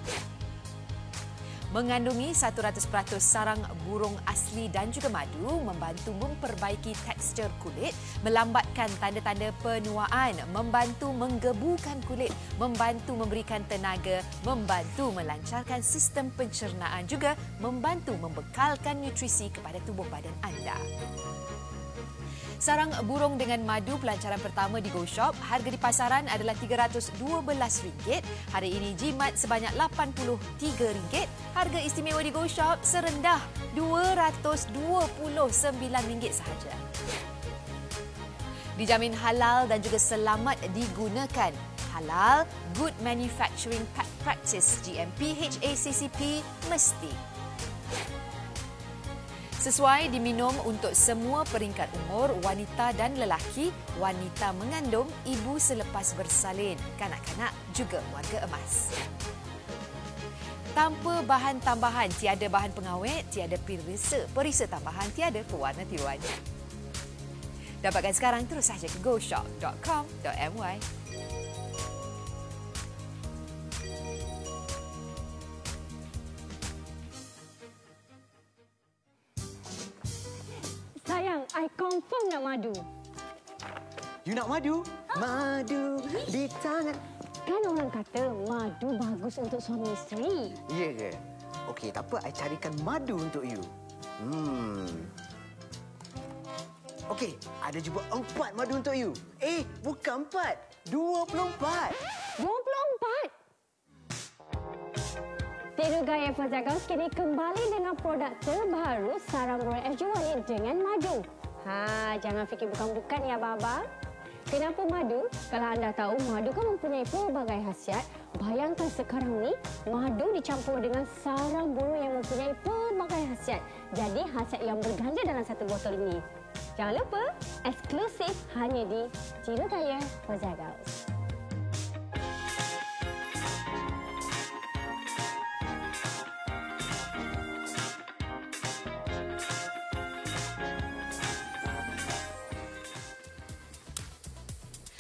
S2: Mengandungi 100% sarang burung asli dan juga madu, membantu memperbaiki tekstur kulit, melambatkan tanda-tanda penuaan, membantu menggebukan kulit, membantu memberikan tenaga, membantu melancarkan sistem pencernaan, juga membantu membekalkan nutrisi kepada tubuh badan anda. Sarang burung dengan madu pelancaran pertama di GoShop, harga di pasaran adalah RM312. Hari ini jimat sebanyak RM83. Harga istimewa di GoShop serendah RM229 sahaja. Dijamin halal dan juga selamat digunakan. Halal, Good Manufacturing Practice, GMP, HACCP, mesti. Sesuai diminum untuk semua peringkat umur, wanita dan lelaki, wanita mengandung, ibu selepas bersalin, kanak-kanak juga warga emas. Tanpa bahan tambahan, tiada bahan pengawet, tiada perisa tambahan, tiada pewarna tiruan. Dapatkan sekarang, terus saja ke goshop.com.my.
S3: Sayang, I confirm nak madu.
S4: You nak madu? Madu di tangan.
S3: Kan orang kata madu bagus untuk suami isteri.
S4: Ya ke? Okey, tak apa. I carikan madu untuk you. Okey, ada juga 4 madu untuk you. Bukan 4, 24.
S3: 24? Tiru Gaya Fazia Gaus kini kembali dengan produk terbaru sarang burung FG Walid dengan madu. Jangan fikir bukan-bukan ya, Baba. Kenapa madu? Kalau anda tahu, madu kan mempunyai pelbagai khasiat. Bayangkan sekarang ni, madu dicampur dengan sarang burung yang mempunyai pelbagai khasiat. Jadi, khasiat yang berganda dalam satu botol ini. Jangan lupa, eksklusif hanya di Tiru Gaya Fazia Gaus.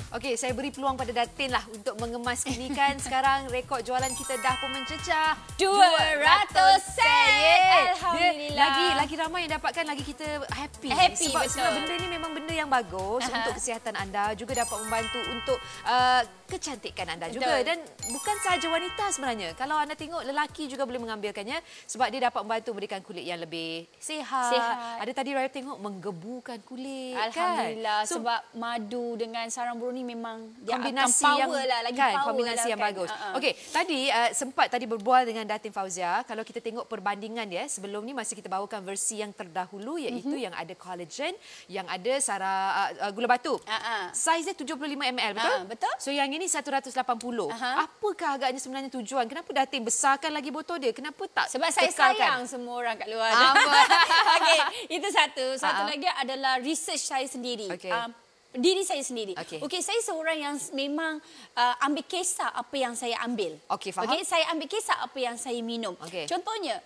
S2: Okey, saya beri peluang pada Datin lah untuk mengemas ini kan. Sekarang rekod jualan kita dah pun mencecah
S1: 200 sen. Alhamdulillah.
S2: Lagi ramai yang dapatkan, lagi kita happy. Sebab benda ni memang benda yang bagus untuk kesihatan anda, juga dapat membantu untuk kecantikan anda juga. Dan bukan sahaja wanita sebenarnya. Kalau anda tengok, lelaki juga boleh mengambilkannya sebab dia dapat membantu memberikan kulit yang lebih sihat. Ada tadi Raya tengok menggebukan kulit.
S1: Alhamdulillah,
S2: kan?
S1: sebab madu dengan sarang burung ni memang dia
S2: kombinasi
S1: akan
S2: yang
S1: power lah, lagi
S2: kan,
S1: power
S2: kombinasi
S1: lah,
S2: yang
S1: kan?
S2: bagus. Okey, tadi sempat berbual dengan Datin Fauzia. Kalau kita tengok perbandingan dia sebelum ni, masa kita bawakan versi yang terdahulu iaitu yang ada collagen, yang ada gula batu. Saiz dia 75 ml, betul?
S1: Betul.
S2: So yang ini 180. Apakah agaknya sebenarnya tujuan? Kenapa Datin besarkan lagi botol dia? Kenapa tak
S1: sebab saya sayang semua orang kat luar. Okey, itu satu. Satu lagi adalah research saya sendiri. Diri saya sendiri. Okey, saya seorang yang memang ambil kisah apa yang saya ambil.
S2: Okey, faham.
S1: Okey, saya ambil kisah apa yang saya minum. Contohnya,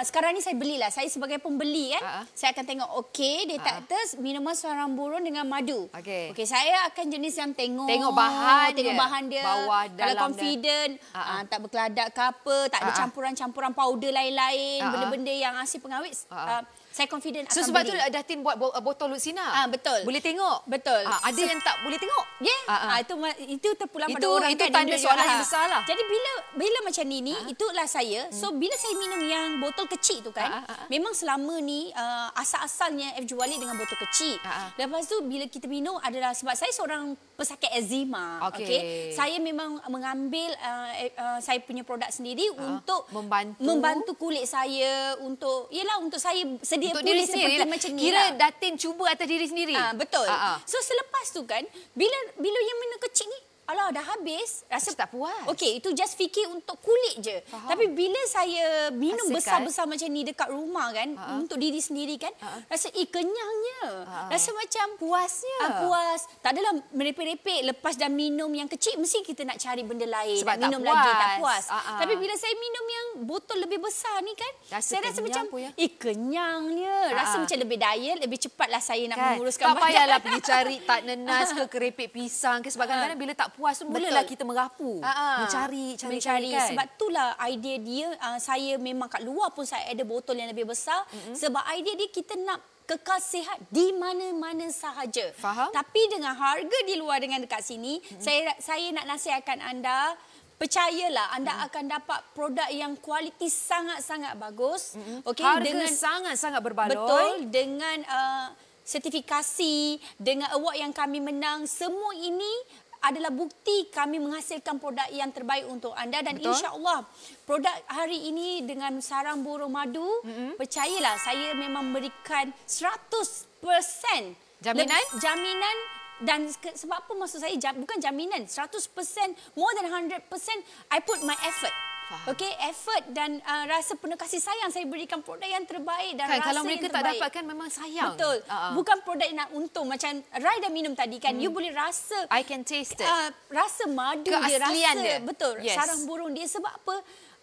S1: sekarang ni saya belilah. Saya sebagai pembeli kan, saya akan tengok dia tak atas minuman sarang burung dengan madu. Okey, saya akan jenis yang tengok bahan dia.
S2: Bawah,
S1: kalau confident, tak berkeladak ke apa, tak ada campuran-campuran powder lain-lain, benda-benda yang hasil pengawet. Saya confident akan
S2: sebab
S1: beli.
S2: tu Datin buat botol Lutsina.
S1: Betul.
S2: Boleh tengok.
S1: Betul.
S2: Ada yang tak boleh tengok.
S1: Itu terpulang pada orang
S2: itu
S1: kan.
S2: Itu tanda soalan yang besar lah.
S1: Jadi bila macam ni, itulah saya. So bila saya minum yang botol kecil tu kan, memang selama ni asal-asalnya FG Walid dengan botol kecil. Lepas tu bila kita minum adalah sebab saya seorang pesakit eczema. Saya memang mengambil saya punya produk sendiri untuk membantu kulit saya, untuk saya sedia
S2: untuk
S1: pulih
S2: diri sendiri
S1: seperti macam ni.
S2: Kira Datin cuba atas diri sendiri.
S1: Betul. So selepas tu kan, bila yang minum kecil ni, alah dah habis, rasa
S2: tak puas.
S1: Okey, itu just fikir untuk kulit je. Tapi bila saya minum besar-besar macam ni dekat rumah kan, untuk diri sendiri kan, rasa kenyangnya. Rasa macam puasnya. Puas. Tak adalah merepek-repek lepas dah minum yang kecil, mesti kita nak cari benda lain.
S2: Sebab
S1: nak minum
S2: tak puas.
S1: lagi, tak puas. Tapi bila saya minum yang botol lebih besar ni kan, saya rasa macam kenyangnya. Rasa macam lebih diet, lebih cepatlah saya nak menguruskan badan.
S2: Tak payahlah pergi cari tak nenas ke keripik pisang ke, sebab kadang-kadang bila tak puas tu mulalah kita merapu, mencari kan?
S1: Sebab itulah idea dia. Saya memang kat luar pun saya ada botol yang lebih besar, sebab idea dia kita nak kekal sihat di mana-mana sahaja.
S2: Faham?
S1: Tapi dengan harga di luar dengan dekat sini, saya nak nasihatkan anda, percayalah anda akan dapat produk yang kualiti sangat-sangat bagus.
S2: Harga dengan sangat-sangat berbaloi.
S1: Betul, dengan sertifikasi, dengan award yang kami menang, semua ini adalah bukti kami menghasilkan produk yang terbaik untuk anda. Dan insya-Allah produk hari ini dengan sarang burung madu, percayalah saya memang memberikan 100% jaminan. Dan sebab apa maksud saya bukan jaminan, 100%, more than 100%, I put my effort. Effort dan rasa penuh kasih sayang saya berikan produk yang terbaik dan rasa
S2: kalau mereka
S1: yang
S2: tak
S1: terbaik.
S2: dapatkan memang sayang.
S1: Betul. Bukan produk nak untung macam Rai dah minum tadi kan. You boleh rasa,
S2: I can taste it.
S1: Rasa madu
S2: keaslian
S1: dia, rasa
S2: dia.
S1: Betul. Sarang burung dia sebab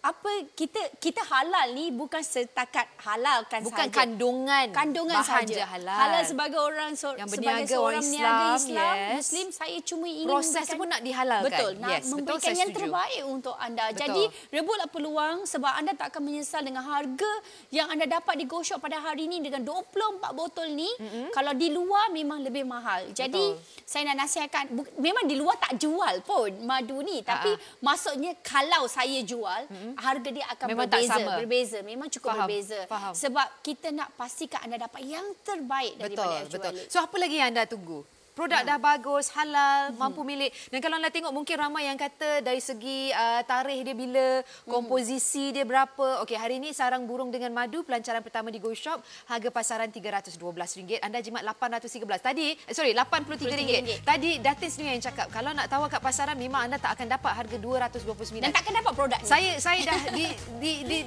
S1: apa kita halal ni bukan setakat halalkan
S2: bukan
S1: sahaja. Kandungan
S2: sahaja
S1: halal sebagai orang
S2: yang
S1: sebagai seorang niaga Islam, Muslim, saya cuma ingin
S2: proses pun nak dihalalkan.
S1: Betul, nak memberikan yang terbaik untuk anda. Jadi rebutlah peluang sebab anda tak akan menyesal dengan harga yang anda dapat di Go Shop pada hari ini dengan 24 botol ni. Kalau di luar memang lebih mahal. Jadi saya nak nasihatkan, memang di luar tak jual pun madu ni, tapi maksudnya kalau saya jual, harga dia akan
S2: memang tak sama.
S1: berbeza. Memang cukup berbeza.
S2: Faham.
S1: Sebab kita nak pastikan anda dapat yang terbaik daripada FG Wallet.
S2: So apa lagi yang anda tunggu? Produk dah bagus, halal, mampu milik. Dan kalau anda tengok mungkin ramai yang kata dari segi tarikh dia bila, komposisi dia berapa. Okey, hari ini sarang burung dengan madu pelancaran pertama di Go Shop, harga pasaran RM312. Anda jimat RM813. Tadi, RM83. Tadi Datin sendiri yang cakap, kalau nak tawar kat pasaran memang anda tak akan dapat harga RM229.
S1: Dan takkan dapat produk ni.
S2: Saya dah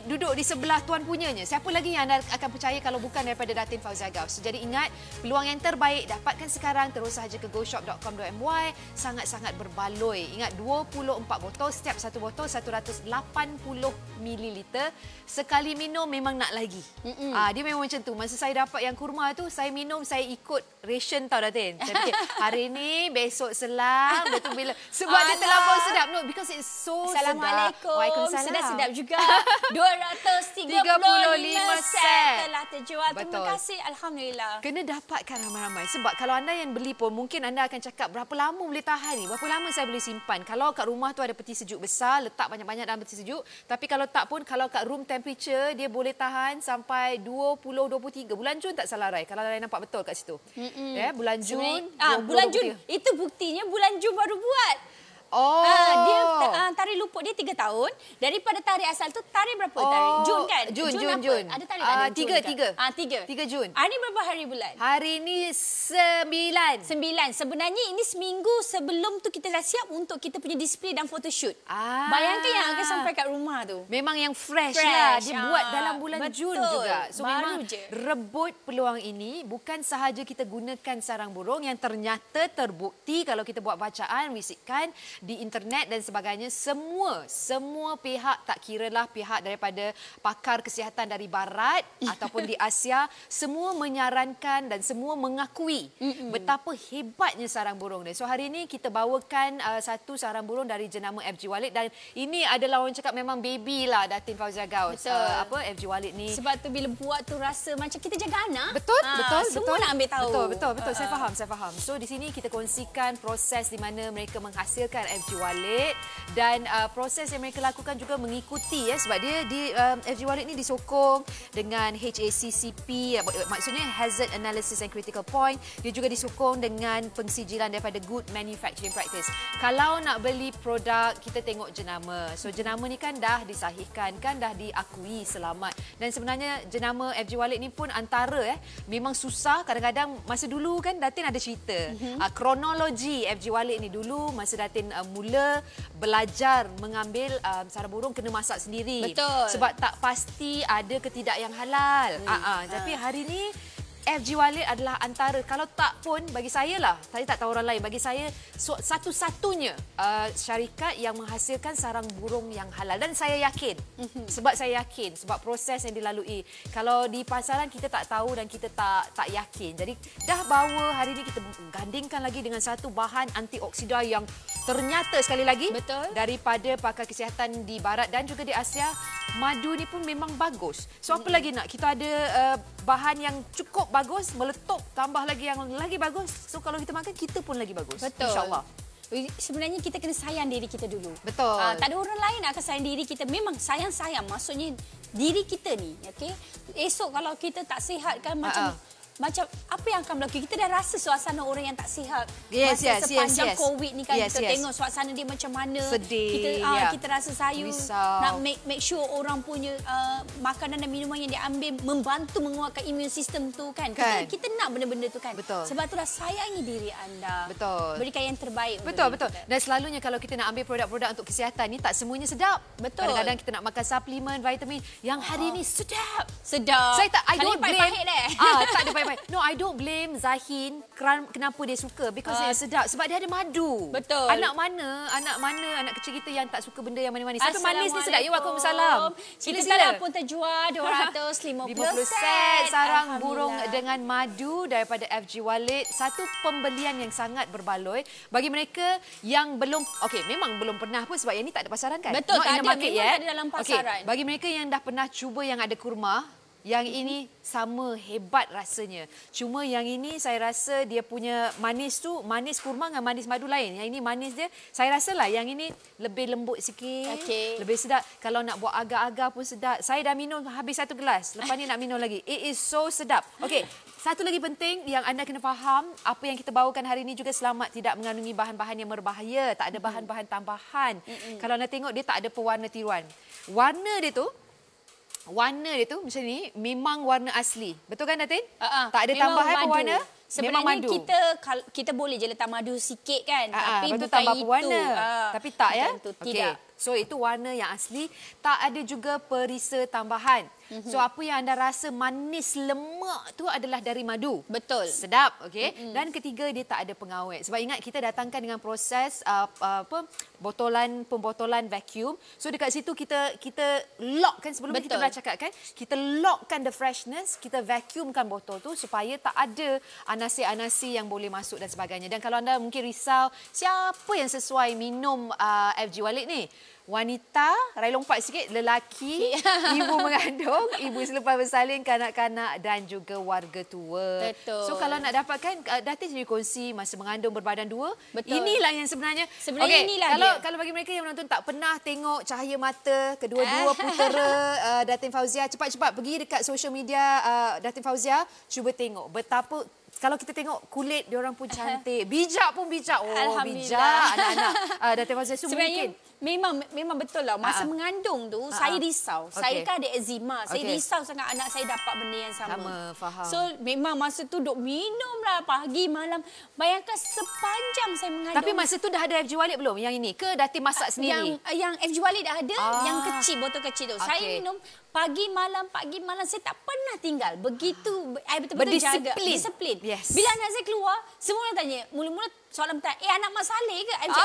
S2: duduk di sebelah tuan punyanya. Siapa lagi yang anda akan percaya kalau bukan daripada Datin Fauzia Gaus? Jadi ingat, peluang yang terbaik dapatkan sekarang, terus sahaja ke goshop.com.my. Sangat-sangat berbaloi. Ingat 24 botol, setiap satu botol 180 ml. Sekali minum memang nak lagi. Dia memang macam tu. Masa saya dapat yang kurma tu, saya minum, saya ikut ration tau Datin. Saya fikir hari ni, besok selang, betul bila sebab dia terlampau sedap. No, because it's so
S1: Assalamualaikum.
S2: Waalaikumsalam.
S1: Sedap-sedap juga. 235 set telah terjual. Terima kasih. Alhamdulillah.
S2: Kena dapatkan ramai-ramai. Sebab kalau anda yang beli pun, mungkin anda akan cakap berapa lama boleh tahan ni? Berapa lama saya boleh simpan? Kalau kat rumah tu ada peti sejuk besar, letak banyak-banyak dalam peti sejuk. Tapi kalau tak pun, kalau kat room temperature, dia boleh tahan sampai 20-23. Bulan Jun tak salah Rai. Kalau Rai nampak betul kat situ. Bulan Jun.
S1: Bulan Jun. Itu buktinya bulan Jun baru buat. Dia tarikh luput dia 3 tahun. Daripada tarikh asal tu tarikh berapa tarikh? Jun kan?
S2: Jun.
S1: Ada tarikh ada Jun.
S2: 3 Jun.
S1: Hari ni berapa hari bulan?
S2: Hari ni 9.
S1: Sebenarnya ini seminggu sebelum tu kita dah siap untuk kita punya display dan photoshoot. Bayangkan yang akan sampai kat rumah tu.
S2: Memang yang fresh lah. Dia buat dalam bulan Jun juga. So
S1: baru
S2: memang rebut peluang ini. Bukan sahaja kita gunakan sarang burung yang ternyata terbukti kalau kita buat bacaan, bisikan di internet dan sebagainya, semua pihak, tak kiralah pihak daripada pakar kesihatan dari barat ataupun di Asia, semua menyarankan dan semua mengakui betapa hebatnya sarang burung ni. So hari ini kita bawakan satu sarang burung dari jenama FG Wallet, dan ini adalah orang cakap memang baby lah Datin Fauzia Gaus. FG Wallet ni. Sebab
S1: tu bila buat tu rasa macam kita jaga anak.
S2: Betul.
S1: Semua nak ambil tahu.
S2: Betul. Saya faham. So di sini kita kongsikan proses di mana mereka menghasilkan FG Wallet, dan proses yang mereka lakukan juga mengikuti sebab dia di FG Wallet ni disokong dengan HACCP, maksudnya Hazard Analysis and Critical Point. Dia juga disokong dengan pensijilan daripada Good Manufacturing Practice. Kalau nak beli produk, kita tengok jenama. So jenama ni kan dah disahihkan, kan dah diakui selamat. Dan sebenarnya jenama FG Wallet ni pun antara memang susah. Kadang-kadang masa dulu kan Datin ada cerita kronologi FG Wallet ni. Dulu masa Datin mula belajar mengambil sarang burung, kena masak sendiri.
S1: Betul.
S2: Sebab tak pasti ada ke tidak yang halal. Tapi hari ni FG Wallet adalah antara, kalau tak pun bagi saya lah, saya tak tahu orang lain, bagi saya satu-satunya syarikat yang menghasilkan sarang burung yang halal. Dan saya yakin, sebab proses yang dilalui. Kalau di pasaran kita tak tahu dan kita tak yakin. Jadi dah bawa hari ini kita gandingkan lagi dengan satu bahan antioksida yang ternyata sekali lagi daripada pakar kesihatan di barat dan juga di Asia, madu ni pun memang bagus. So apa lagi nak? Kita ada bahan yang cukup bagus, meletup, tambah lagi yang lagi bagus. So kalau kita makan, kita pun lagi bagus.
S1: Betul.
S2: InsyaAllah.
S1: Sebenarnya kita kena sayang diri kita dulu.
S2: Betul.
S1: Tak ada orang lain akan sayang diri kita. Memang sayang-sayang. Maksudnya diri kita ni. Okay? Esok kalau kita tak sihat kan macam apa yang akan berlaku? Kita dah rasa suasana orang yang tak sihat. Sepanjang COVID ni kan kita tengok suasana dia macam mana.
S2: Sedih.
S1: Kita rasa sayu. Nak make sure orang punya makanan dan minuman yang diambil membantu menguatkan immune system tu kan. Kita nak benda-benda tu kan.
S2: Betul.
S1: Sebab itulah sayangi diri anda.
S2: Betul.
S1: Berikan yang terbaik.
S2: Betul. Dan selalunya kalau kita nak ambil produk-produk untuk kesihatan ni, tak semuanya sedap.
S1: Betul.
S2: Kadang-kadang kita nak makan suplemen, vitamin yang hari ni sedap.
S1: Saya
S2: I don't blame. Tak ada pahit-pahit. No, I don't blame Zahin kenapa dia suka, because dia sedap sebab dia ada madu.
S1: Betul.
S2: Anak kecil kita yang tak suka benda yang manis-manis. Tapi manis ni sedap. Waalaikumsalam.
S1: Kita sekarang pun terjual 250 set
S2: sarang burung dengan madu daripada FG Wallet. Satu pembelian yang sangat berbaloi bagi mereka yang belum, memang belum pernah pun sebab yang ni tak ada pasaran kan.
S1: Betul,
S2: tak
S1: ada. Memang tak ada dalam pasaran.
S2: Bagi mereka yang dah pernah cuba yang ada kurma, Yang ini sama hebat rasanya. Cuma yang ini saya rasa dia punya manis tu, manis kurma dengan manis madu lain. Yang ini manis dia, saya rasalah yang ini lebih lembut sikit. Lebih sedap. Kalau nak buat agar-agar pun sedap. Saya dah minum habis 1 gelas. Lepas ni nak minum lagi. It is so sedap. Okey, satu lagi penting yang anda kena faham, apa yang kita bawakan hari ini juga selamat tidak mengandungi bahan-bahan yang berbahaya. Tak ada bahan-bahan tambahan. Kalau anda tengok, dia tak ada pewarna tiruan. Warna dia tu macam ni memang warna asli. Betul kan Datin? Tak ada tambahan pewarna.
S1: Sebenarnya kita boleh je letak madu sikit kan. Tapi
S2: betul,
S1: bukan
S2: tambah
S1: itu.
S2: pewarna. Tapi tak ya?
S1: Tidak.
S2: So itu warna yang asli. Tak ada juga perisa tambahan. So apa yang anda rasa manis lemak tu adalah dari madu.
S1: Betul.
S2: Sedap, okey. Dan ketiga, dia tak ada pengawet. Sebab ingat kita datangkan dengan proses pembotolan vacuum. So dekat situ kita lockkan, sebelum ni kita dah cakap kan, kita lockkan the freshness, kita vacuumkan botol tu supaya tak ada anasi-anasi yang boleh masuk dan sebagainya. Dan kalau anda mungkin risau siapa yang sesuai minum FG Walid ni? Wanita, rai lompat sikit, lelaki, ibu mengandung, ibu selepas bersalin, kanak-kanak dan juga warga tua.
S1: Betul.
S2: So kalau nak dapatkan, Datin jadi kongsi masa mengandung berbadan 2.
S1: Betul.
S2: Inilah yang sebenarnya.
S1: Okay, inilah
S2: kalau bagi mereka yang menonton tak pernah tengok cahaya mata kedua-dua putera Datin Fauzia, cepat-cepat pergi dekat social media Datin Fauzia, cuba tengok betapa. Kalau kita tengok kulit diorang pun cantik, bijak pun bijak. Oh, bijak anak-anak Datin Fauzia tu mungkin.
S1: Memang betul lah. Masa mengandung tu, saya risau. Saya kan ada eczema. Saya risau sangat anak saya dapat benda yang sama.
S2: Faham.
S1: So, memang masa tu duk minum lah pagi, malam. Bayangkan sepanjang saya mengandung.
S2: Tapi masa tu dah ada FG Walid belum yang ini? Ke Datin masak sendiri?
S1: Yang FG Walid dah ada, yang kecil, botol kecil tu. Saya minum pagi, malam. Saya tak pernah tinggal. Begitu, saya betul-betul jaga. Disiplin.
S2: Yes.
S1: Bila anak saya keluar, semua orang tanya. Mula-mula soalan bertanya, anak Mak Saleh ke? Mana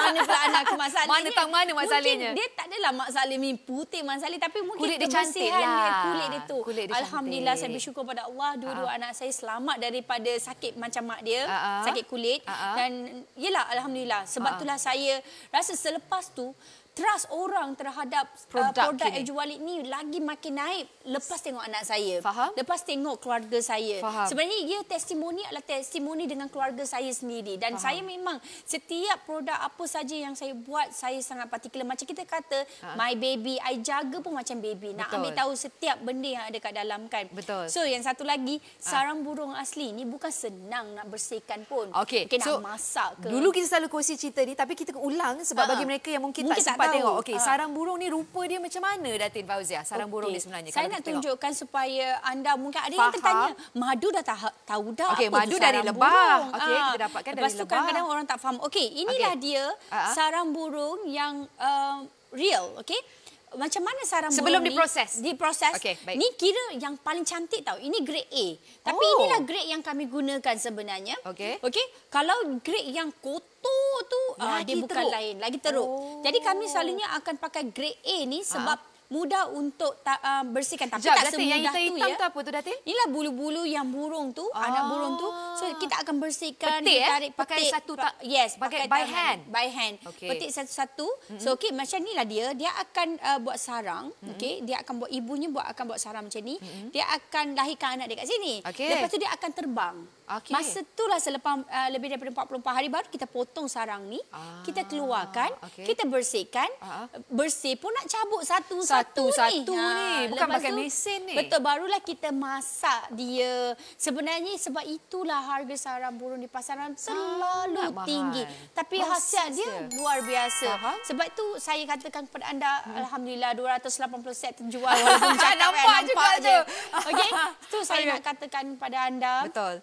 S1: mana pula anak ke Mak Saleh?
S2: Mana Mak Salehnya?
S1: Mungkin dia tak adalah Mak Saleh ni putih Mak Saleh, tapi mungkin
S2: kulit dia cantik
S1: lah. Kulit dia tu.
S2: cantik.
S1: Alhamdulillah, saya bersyukur pada Allah, dua-dua anak saya selamat daripada sakit macam mak dia, sakit kulit. Dan yelah, Alhamdulillah. Sebab itulah saya rasa selepas tu, trust orang terhadap produk FG Walid ni lagi makin naik lepas tengok anak saya.
S2: Faham?
S1: Lepas tengok keluarga saya.
S2: Faham.
S1: Sebenarnya ia testimoni adalah testimoni dengan keluarga saya sendiri. Dan saya memang setiap produk apa saja yang saya buat, saya sangat particular. Macam kita kata, my baby, I jaga pun macam baby. Nak ambil tahu setiap benda yang ada kat dalam kan.
S2: Betul.
S1: So yang satu lagi, sarang burung asli ni bukan senang nak bersihkan pun.
S2: Okey.
S1: Mungkin
S2: So,
S1: nak masak ke.
S2: dulu kita selalu kongsi cerita ni, tapi kita ulang sebab bagi mereka yang mungkin tak sempat tengok. Okey, sarang burung ni rupa dia macam mana Datin Fauzia? Sarang burung ni sebenarnya.
S1: Saya nak tunjukkan supaya anda mungkin ada yang tertanya, madu dah tahu dah.
S2: Okey, madu dari lebah. Okey, kita dapatkan dari lebah.
S1: Lepas tu kadang-kadang orang tak faham. Okey, inilah dia sarang burung yang real, okey? Macam mana sarang
S2: sebelum
S1: burung
S2: diproses?
S1: Diproses.
S2: Okay, baik.
S1: Ni kira yang paling cantik tau. Ini grade A. Tapi inilah grade yang kami gunakan sebenarnya.
S2: Okey.
S1: Okey. Kalau grade yang kotor tu dia bukan lain, lagi teruk. Jadi kami selalunya akan pakai grade A ni sebab mudah untuk bersihkan. Tapi tak semudah
S2: yang
S1: tu
S2: hitam
S1: ya.
S2: tu apa tu Datin?
S1: Inilah bulu-bulu yang burung tu, anak burung tu. So kita akan bersihkan,
S2: petik,
S1: tarik
S2: pakai
S1: petik.
S2: satu tak?
S1: Yes,
S2: pakai
S1: by
S2: tangan.
S1: hand. By hand.
S2: Okay.
S1: Petik satu-satu. So okey, macam inilah dia akan buat sarang, okey. Dia akan buat akan buat sarang macam ni. Dia akan lahirkan anak dia kat sini.
S2: Okay.
S1: Lepas tu dia akan terbang.
S2: Okay.
S1: Masa itulah selepas lebih daripada 44 hari baru kita potong sarang ni, kita keluarkan, kita bersihkan. Bersih pun nak cabut satu-satu
S2: ni. Bukan pakai mesin ni.
S1: Betul, barulah kita masak dia. Sebenarnya sebab itulah harga sarang burung di pasaran selalu tinggi. Tapi hasil dia luar biasa. Sebab itu saya katakan kepada anda, Alhamdulillah 280 set terjual walaupun
S2: nampak je.
S1: Okey, tu saya nak katakan kepada anda.
S2: Betul.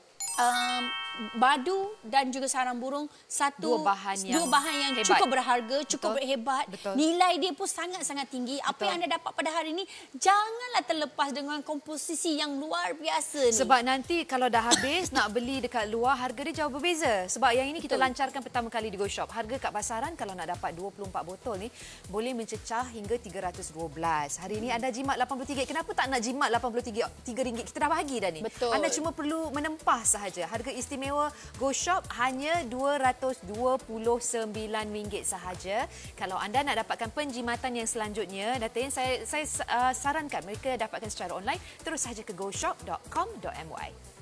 S1: Madu dan juga sarang burung dua bahan yang hebat. Cukup berharga, cukup hebat. Nilai dia pun sangat-sangat tinggi. Apa yang anda dapat pada hari ini janganlah terlepas dengan komposisi yang luar biasa ni.
S2: Sebab nanti kalau dah habis nak beli dekat luar harga dia jauh berbeza. Sebab yang ini kita lancarkan pertama kali di Go Shop. Harga kat pasaran kalau nak dapat 24 botol ni boleh mencecah hingga 312. Hari ini anda jimat 83. Kenapa tak nak jimat 83 ringgit? Kita dah bagi dah ni.
S1: Betul.
S2: Anda cuma perlu menempah sahaja. Harga istimewa istimewa Go Shop hanya RM229 sahaja. Kalau anda nak dapatkan penjimatan yang selanjutnya, Datin, saya sarankan mereka dapatkan secara online. Terus sahaja ke goshop.com.my.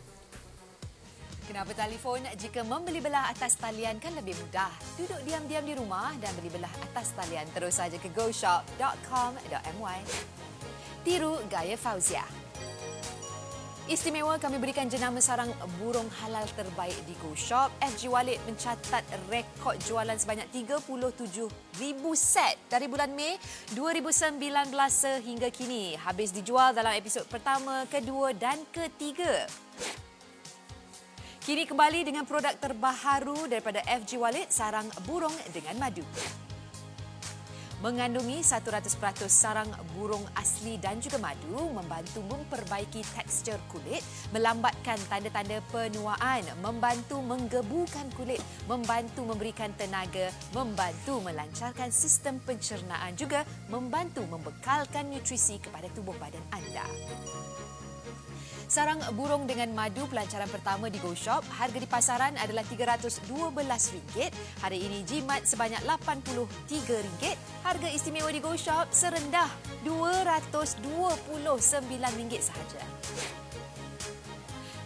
S2: Kenapa telefon? Jika membeli belah atas talian kan lebih mudah. Duduk diam-diam di rumah dan beli belah atas talian. Terus saja ke goshop.com.my. Tiru gaya Fauzia. Istimewa kami berikan jenama sarang burung halal terbaik di Go Shop. FG Wallet mencatat rekod jualan sebanyak 37,000 set dari bulan Mei 2019 sehingga kini. Habis dijual dalam episod pertama, kedua dan ketiga. Kini kembali dengan produk terbaru daripada FG Wallet, sarang burung dengan madu. Mengandungi 100% sarang burung asli dan juga madu, membantu memperbaiki tekstur kulit, melambatkan tanda-tanda penuaan, membantu menggebukan kulit, membantu memberikan tenaga, membantu melancarkan sistem pencernaan, juga membantu membekalkan nutrisi kepada tubuh badan anda. Sarang burung dengan madu pelancaran pertama di Go Shop, harga di pasaran adalah RM312. Hari ini jimat sebanyak RM83. Harga istimewa di Go Shop serendah RM229 sahaja.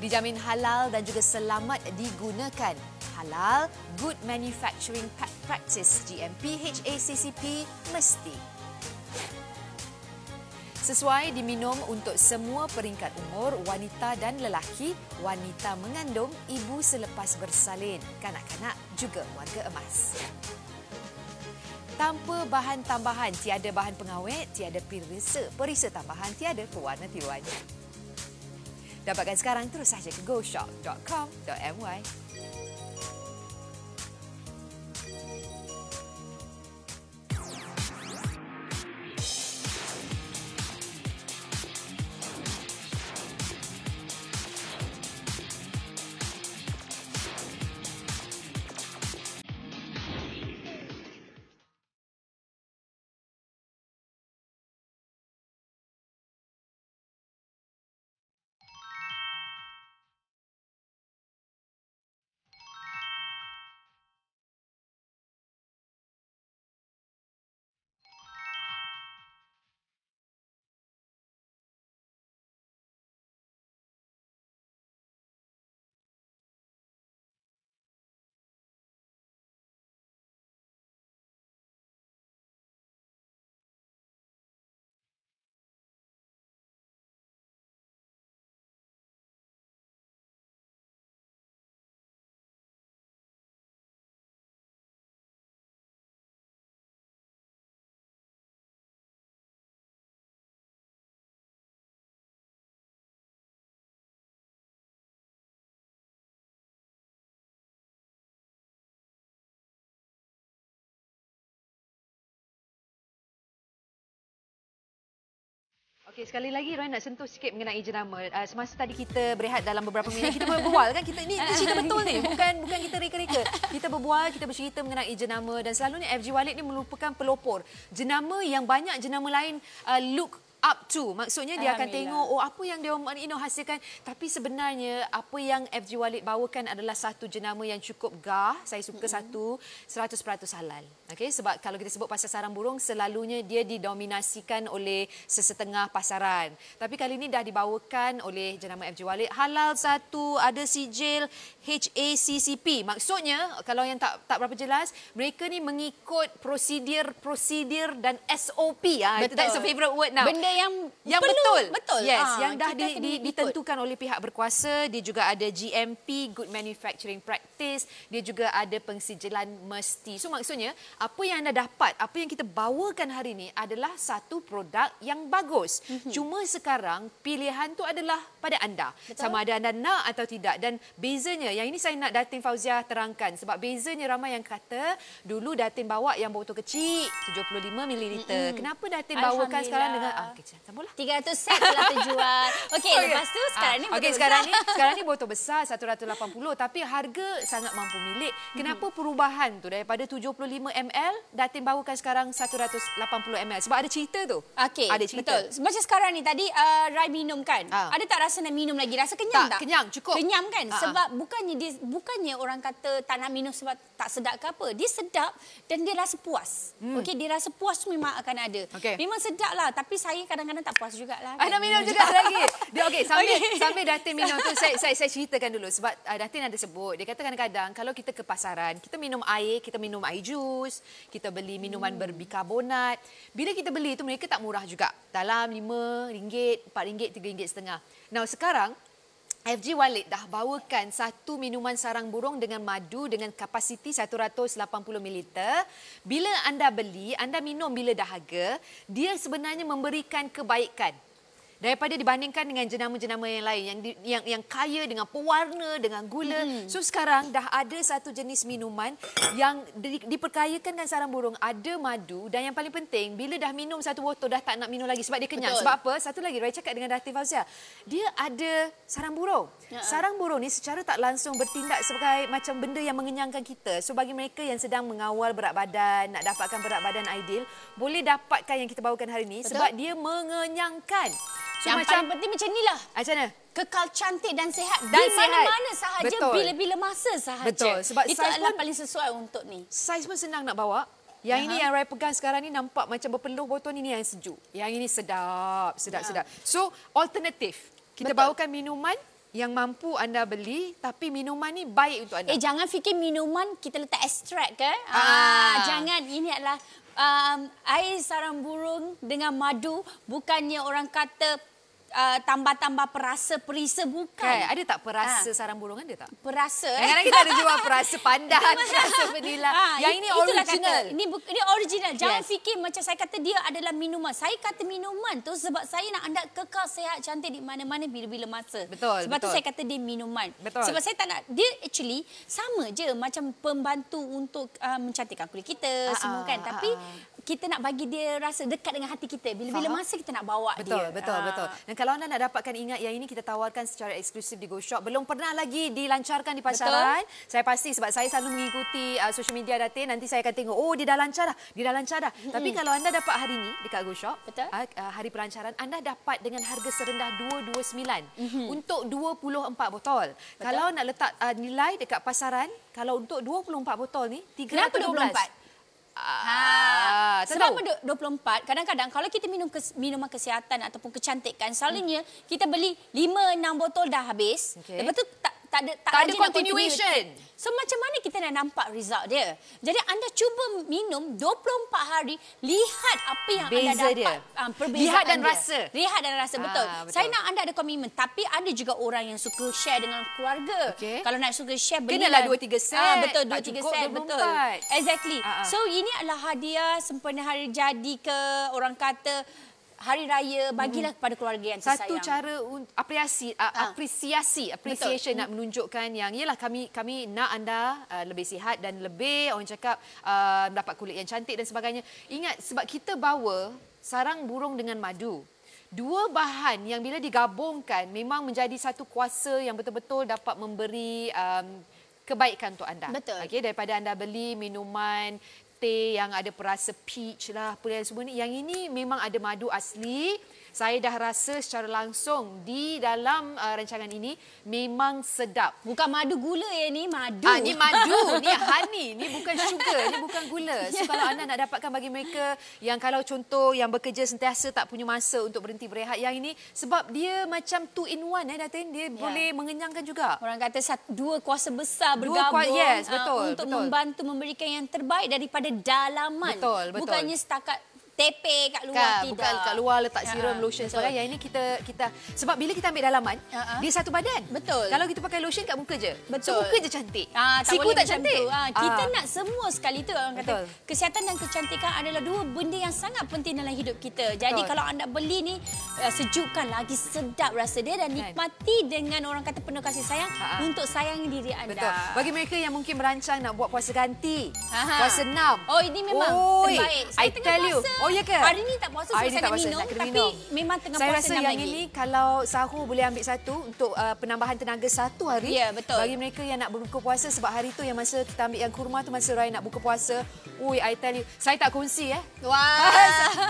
S2: Dijamin halal dan juga selamat digunakan. Halal, Good Manufacturing Practice, GMP, HACCP, mesti. Sesuai diminum untuk semua peringkat umur, wanita dan lelaki, wanita mengandung, ibu selepas bersalin, kanak-kanak juga warga emas. Tanpa bahan tambahan, tiada bahan pengawet, tiada perisa tambahan, tiada pewarna tiruan. Dapatkan sekarang, terus saja ke goshop.com.my. Okey, sekali lagi Roy nak sentuh sikit mengenai jenama. Semasa tadi kita berehat dalam beberapa minit, kita berbual kan, kita ni cerita betul ni, bukan kita reka-reka. Kita berbual, kita bercerita mengenai jenama dan selalunya FG Wallet ni merupakan pelopor jenama yang banyak jenama lain look up to. Maksudnya dia akan tengok apa yang dia hasilkan, tapi sebenarnya apa yang FG Wallet bawakan adalah satu jenama yang cukup gah. Saya suka satu 100% halal. Okey, sebab kalau kita sebut pasal sarang burung, selalunya dia didominasikan oleh sesetengah pasaran. Tapi kali ini dah dibawakan oleh jenama FG Wallet halal satu, ada sijil HACCP. Maksudnya kalau yang tak berapa jelas, mereka ni mengikut prosedur dan SOP. That's a favorite word now.
S1: Benda yang
S2: betul. Yes, yang dah
S1: ditentukan
S2: oleh pihak berkuasa. Dia juga ada GMP, Good Manufacturing Practice. Dia juga ada pengsijilan mesti. So maksudnya, apa yang anda dapat, apa yang kita bawakan hari ini adalah satu produk yang bagus. Cuma sekarang pilihan tu adalah pada anda. Betul. Sama ada anda nak atau tidak. Dan bezanya, yang ini saya nak Datin Fauzia terangkan. Sebab bezanya ramai yang kata, dulu Datin bawa yang botol kecil, 75 ml. Kenapa Datin bawakan sekarang dengan... Sambunglah.
S1: 300 set telah terjual. Okey, lepas tu sekarang ni botol besar.
S2: Sekarang ni botol besar 180, tapi harga sangat mampu milik. Kenapa perubahan tu daripada 75 ml Datin bawakan sekarang 180 ml? Sebab ada cerita tu.
S1: Okey,
S2: ada cerita.
S1: betul. Macam sekarang ni tadi Rai minum kan. Ada tak rasa nak minum lagi? Rasa kenyang tak?
S2: Kenyang, cukup.
S1: Kenyang kan? Sebab bukannya orang kata tak nak minum sebab tak sedap ke apa. Dia sedap dan dia rasa puas. Okey, dia rasa puas tu memang akan ada. Memang sedap lah, tapi saya kadang-kadang tak puas jugalah. Kan?
S2: Nak minum juga lagi. Dia okey, sambil Datin minum tu saya ceritakan dulu sebab Datin ada sebut. Dia kata kadang-kadang kalau kita ke pasaran, kita minum air jus, kita beli minuman berbikarbonat. Bila kita beli tu mereka tak murah juga. Dalam RM5, RM4, RM3.5. Now sekarang FG Wallet dah bawakan satu minuman sarang burung dengan madu dengan kapasiti 180 ml. Bila anda beli, anda minum bila dahaga, dia sebenarnya memberikan kebaikan. Daripada dibandingkan dengan jenama-jenama yang lain yang kaya dengan pewarna, dengan gula. So sekarang dah ada satu jenis minuman yang diperkayakan dengan sarang burung, ada madu dan yang paling penting bila dah minum satu botol dah tak nak minum lagi sebab dia kenyang. Betul. Sebab apa? Satu lagi Rai cakap dengan Datin Fauzia, dia ada sarang burung. Sarang burung ni secara tak langsung bertindak sebagai macam benda yang mengenyangkan kita. So bagi mereka yang sedang mengawal berat badan, nak dapatkan berat badan ideal, boleh dapatkan yang kita bawakan hari ini. Betul. Sebab dia mengenyangkan. So, yang paling penting macam inilah. Macam mana?
S1: Kekal cantik dan sihat di mana-mana sahaja, bila-bila masa sahaja. Betul. Sebab itu adalah paling sesuai untuk ni.
S2: Saiz pun senang nak bawa. Yang ini yang Rai pegang sekarang ni nampak macam berpeluh botol ni yang sejuk. Yang ini sedap. So, alternatif. Kita bawakan minuman yang mampu anda beli, tapi minuman ni baik untuk anda.
S1: Jangan fikir minuman kita letak ekstrak ke? Jangan. Ini adalah air sarang burung dengan madu. Bukannya orang kata tambah-tambah perasa perisa, bukan.
S2: Ada tak perasa sarang burung, ada tak?
S1: Perasa.
S2: Kadang-kadang kita ada jual perasa pandan, perasa vanila. Yang ini original.
S1: Ini original. Jangan fikir macam saya kata dia adalah minuman. Saya kata minuman tu sebab saya nak anda kekal sihat cantik di mana-mana bila-bila masa.
S2: Betul.
S1: Sebab tu saya kata dia minuman.
S2: Betul.
S1: Sebab saya tak nak, dia actually sama je macam pembantu untuk mencantikkan kulit kita semua kan. Tapi kita nak bagi dia rasa dekat dengan hati kita. Bila-bila masa kita nak bawa dia.
S2: Betul. Dan kalau anda nak dapatkan, ingat yang ini kita tawarkan secara eksklusif di Go Shop. Belum pernah lagi dilancarkan di pasaran. Betul. Saya pasti sebab saya selalu mengikuti social media Datin. Nanti saya akan tengok, dia dah lancar dah. Tapi kalau anda dapat hari ini dekat Go Shop, hari pelancaran, anda dapat dengan harga serendah 229 untuk 24 botol. Betul. Kalau nak letak nilai dekat pasaran, kalau untuk 24 botol ni, 312.
S1: Kenapa 24? Sebab 24, kadang-kadang kalau kita minum minuman kesihatan ataupun kecantikan, selalunya kita beli 5-6 botol dah habis. Lepas tu tak ada continuation. So macam mana kita nak nampak result dia? Jadi anda cuba minum 24 hari, lihat apa yang anda dapat. Perbezaan
S2: lihat dan rasa.
S1: Lihat dan rasa, betul. Saya nak anda ada komitmen, tapi ada juga orang yang suka share dengan keluarga. Kalau nak suka share,
S2: kenalah 2-3 set.
S1: Betul, 2-3 set, betul. Exactly. So ini adalah hadiah sempena hari jadi ke, orang kata hari raya, bagilah kepada keluarga yang tersayang.
S2: Satu cara appreciation nak menunjukkan yang ialah kami nak anda lebih sihat dan lebih orang cakap dapat kulit yang cantik dan sebagainya. Ingat sebab kita bawa sarang burung dengan madu. Dua bahan yang bila digabungkan memang menjadi satu kuasa yang betul-betul dapat memberi kebaikan untuk anda.
S1: Betul.
S2: Daripada anda beli minuman teh yang ada perasa peach lah, apa yang semua ni. Yang ini memang ada madu asli. Saya dah rasa secara langsung di dalam rancangan ini memang sedap.
S1: Bukan madu gula ya ni, madu.
S2: Ni madu, ni honey, ni bukan sugar, ni bukan gula. So kalau anda nak dapatkan bagi mereka yang kalau contoh yang bekerja sentiasa tak punya masa untuk berhenti berehat, yang ini sebab dia macam 2 in 1 Datin, dia boleh mengenyangkan juga.
S1: Orang kata dua kuasa besar bergabung untuk membantu memberikan yang terbaik daripada dalaman.
S2: Betul.
S1: Bukannya setakat tepe kat luar, tidak.
S2: Bukan kat luar letak serum, lotion sebagainya. Yang ini kita sebab bila kita ambil dalaman, dia satu badan.
S1: Betul.
S2: Kalau kita pakai lotion kat muka je.
S1: Betul.
S2: So muka je cantik.
S1: Siku tak cantik. Kita nak semua sekali tu orang kata. Kesihatan dan kecantikan adalah dua benda yang sangat penting dalam hidup kita. Jadi kalau anda beli ni sejukkan, lagi sedap rasa dia dan nikmati dengan orang kata penuh kasih sayang untuk sayangi diri anda.
S2: Betul. Bagi mereka yang mungkin merancang nak buat puasa ganti, puasa 6.
S1: Oh, ini memang terbaik. Saya tengah puasa.
S2: Oh, ya ke?
S1: Hari ni tak puasa, saya nak minum. Tapi memang tengah
S2: saya
S1: puasa 6 lagi.
S2: Saya rasa yang ini kalau sahur boleh ambil satu untuk penambahan tenaga 1 hari.
S1: Ya, betul.
S2: Bagi mereka yang nak berbuka puasa sebab hari tu yang masa kita ambil yang kurma tu masa Raya nak buka puasa. Ui, I tell you, saya tak kongsi
S1: Wah.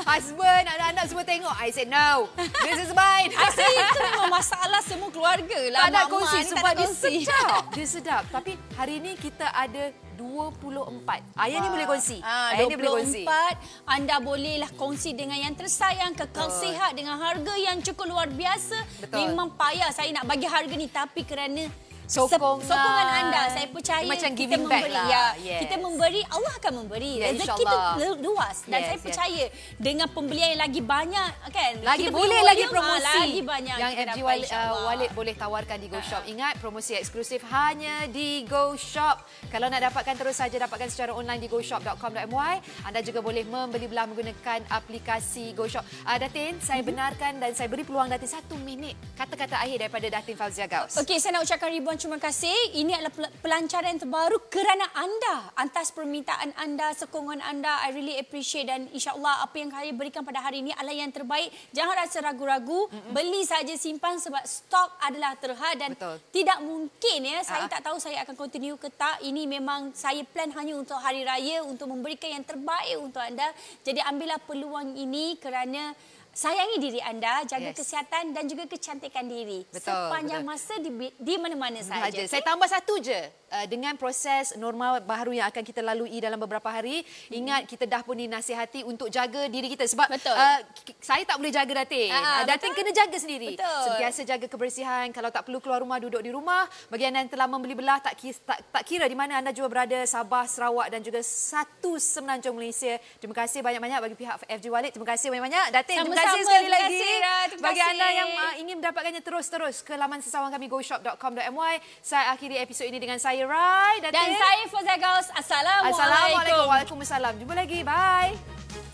S2: Husband, anak-anak semua tengok. I said no. This is mine.
S1: Rasa itu memang masalah semua keluarga lah.
S2: Tak nak kongsi sebab dia sedap. Dia sedap. Tapi hari ni kita ada 24. Ayah ni boleh kongsi. Ayah ni boleh kongsi.
S1: 24. Anda bolehlah kongsi dengan yang tersayang, kekal sihat dengan harga yang cukup luar biasa. Betul. Memang payah saya nak bagi harga ni tapi kerana sokongan anda, saya percaya
S2: macam
S1: kita memberi
S2: lah.
S1: Kita memberi, Allah akan memberi. Rezeki itu luas dan saya percaya dengan pembelian yang lagi banyak kan,
S2: lagi
S1: kita
S2: boleh lagi promosi
S1: lagi banyak
S2: yang FG Wallet boleh tawarkan di Go Shop. Ingat, promosi eksklusif hanya di Go Shop. Kalau nak dapatkan, terus saja dapatkan secara online di goshop.com.my. Anda juga boleh membeli belah menggunakan aplikasi Go Shop. Datin, saya benarkan dan saya beri peluang Datin 1 minit kata-kata akhir daripada Datin Fauzia Gauss.
S1: Okey, saya nak ucapkan ribuan terima kasih. Ini adalah pelancaran terbaru kerana anda. Atas permintaan anda, sokongan anda, I really appreciate dan insya-Allah apa yang saya berikan pada hari ini adalah yang terbaik. Jangan rasa ragu-ragu, beli saja, simpan sebab stok adalah terhad dan tidak mungkin saya tak tahu saya akan continue ke tak. Ini memang saya plan hanya untuk hari raya untuk memberikan yang terbaik untuk anda. Jadi ambillah peluang ini kerana sayangi diri anda, jaga kesihatan dan juga kecantikan diri. Sepanjang masa di mana-mana saja.
S2: Saya tambah satu je. Dengan proses normal baru yang akan kita lalui dalam beberapa hari, ingat kita dah pun dinasihati untuk jaga diri kita. Sebab saya tak boleh jaga Datin. Datin kena jaga sendiri. Sentiasa jaga kebersihan. Kalau tak perlu keluar rumah, duduk di rumah. Bagi anda yang telah membeli belah, tak kira di mana anda juga berada, Sabah, Sarawak dan juga satu semenanjung Malaysia. Terima kasih banyak-banyak bagi pihak FG Wallet. Terima kasih banyak-banyak. Datin, terima kasih sekali lagi. Bagi anda yang ingin mendapatkannya, terus ke laman sesawang kami goshop.com.my. Saya akhiri episod ini dengan saya Rai
S1: dan saya Fauzia Gauss. Assalamualaikum.
S2: Waalaikumsalam. Jumpa lagi. Bye.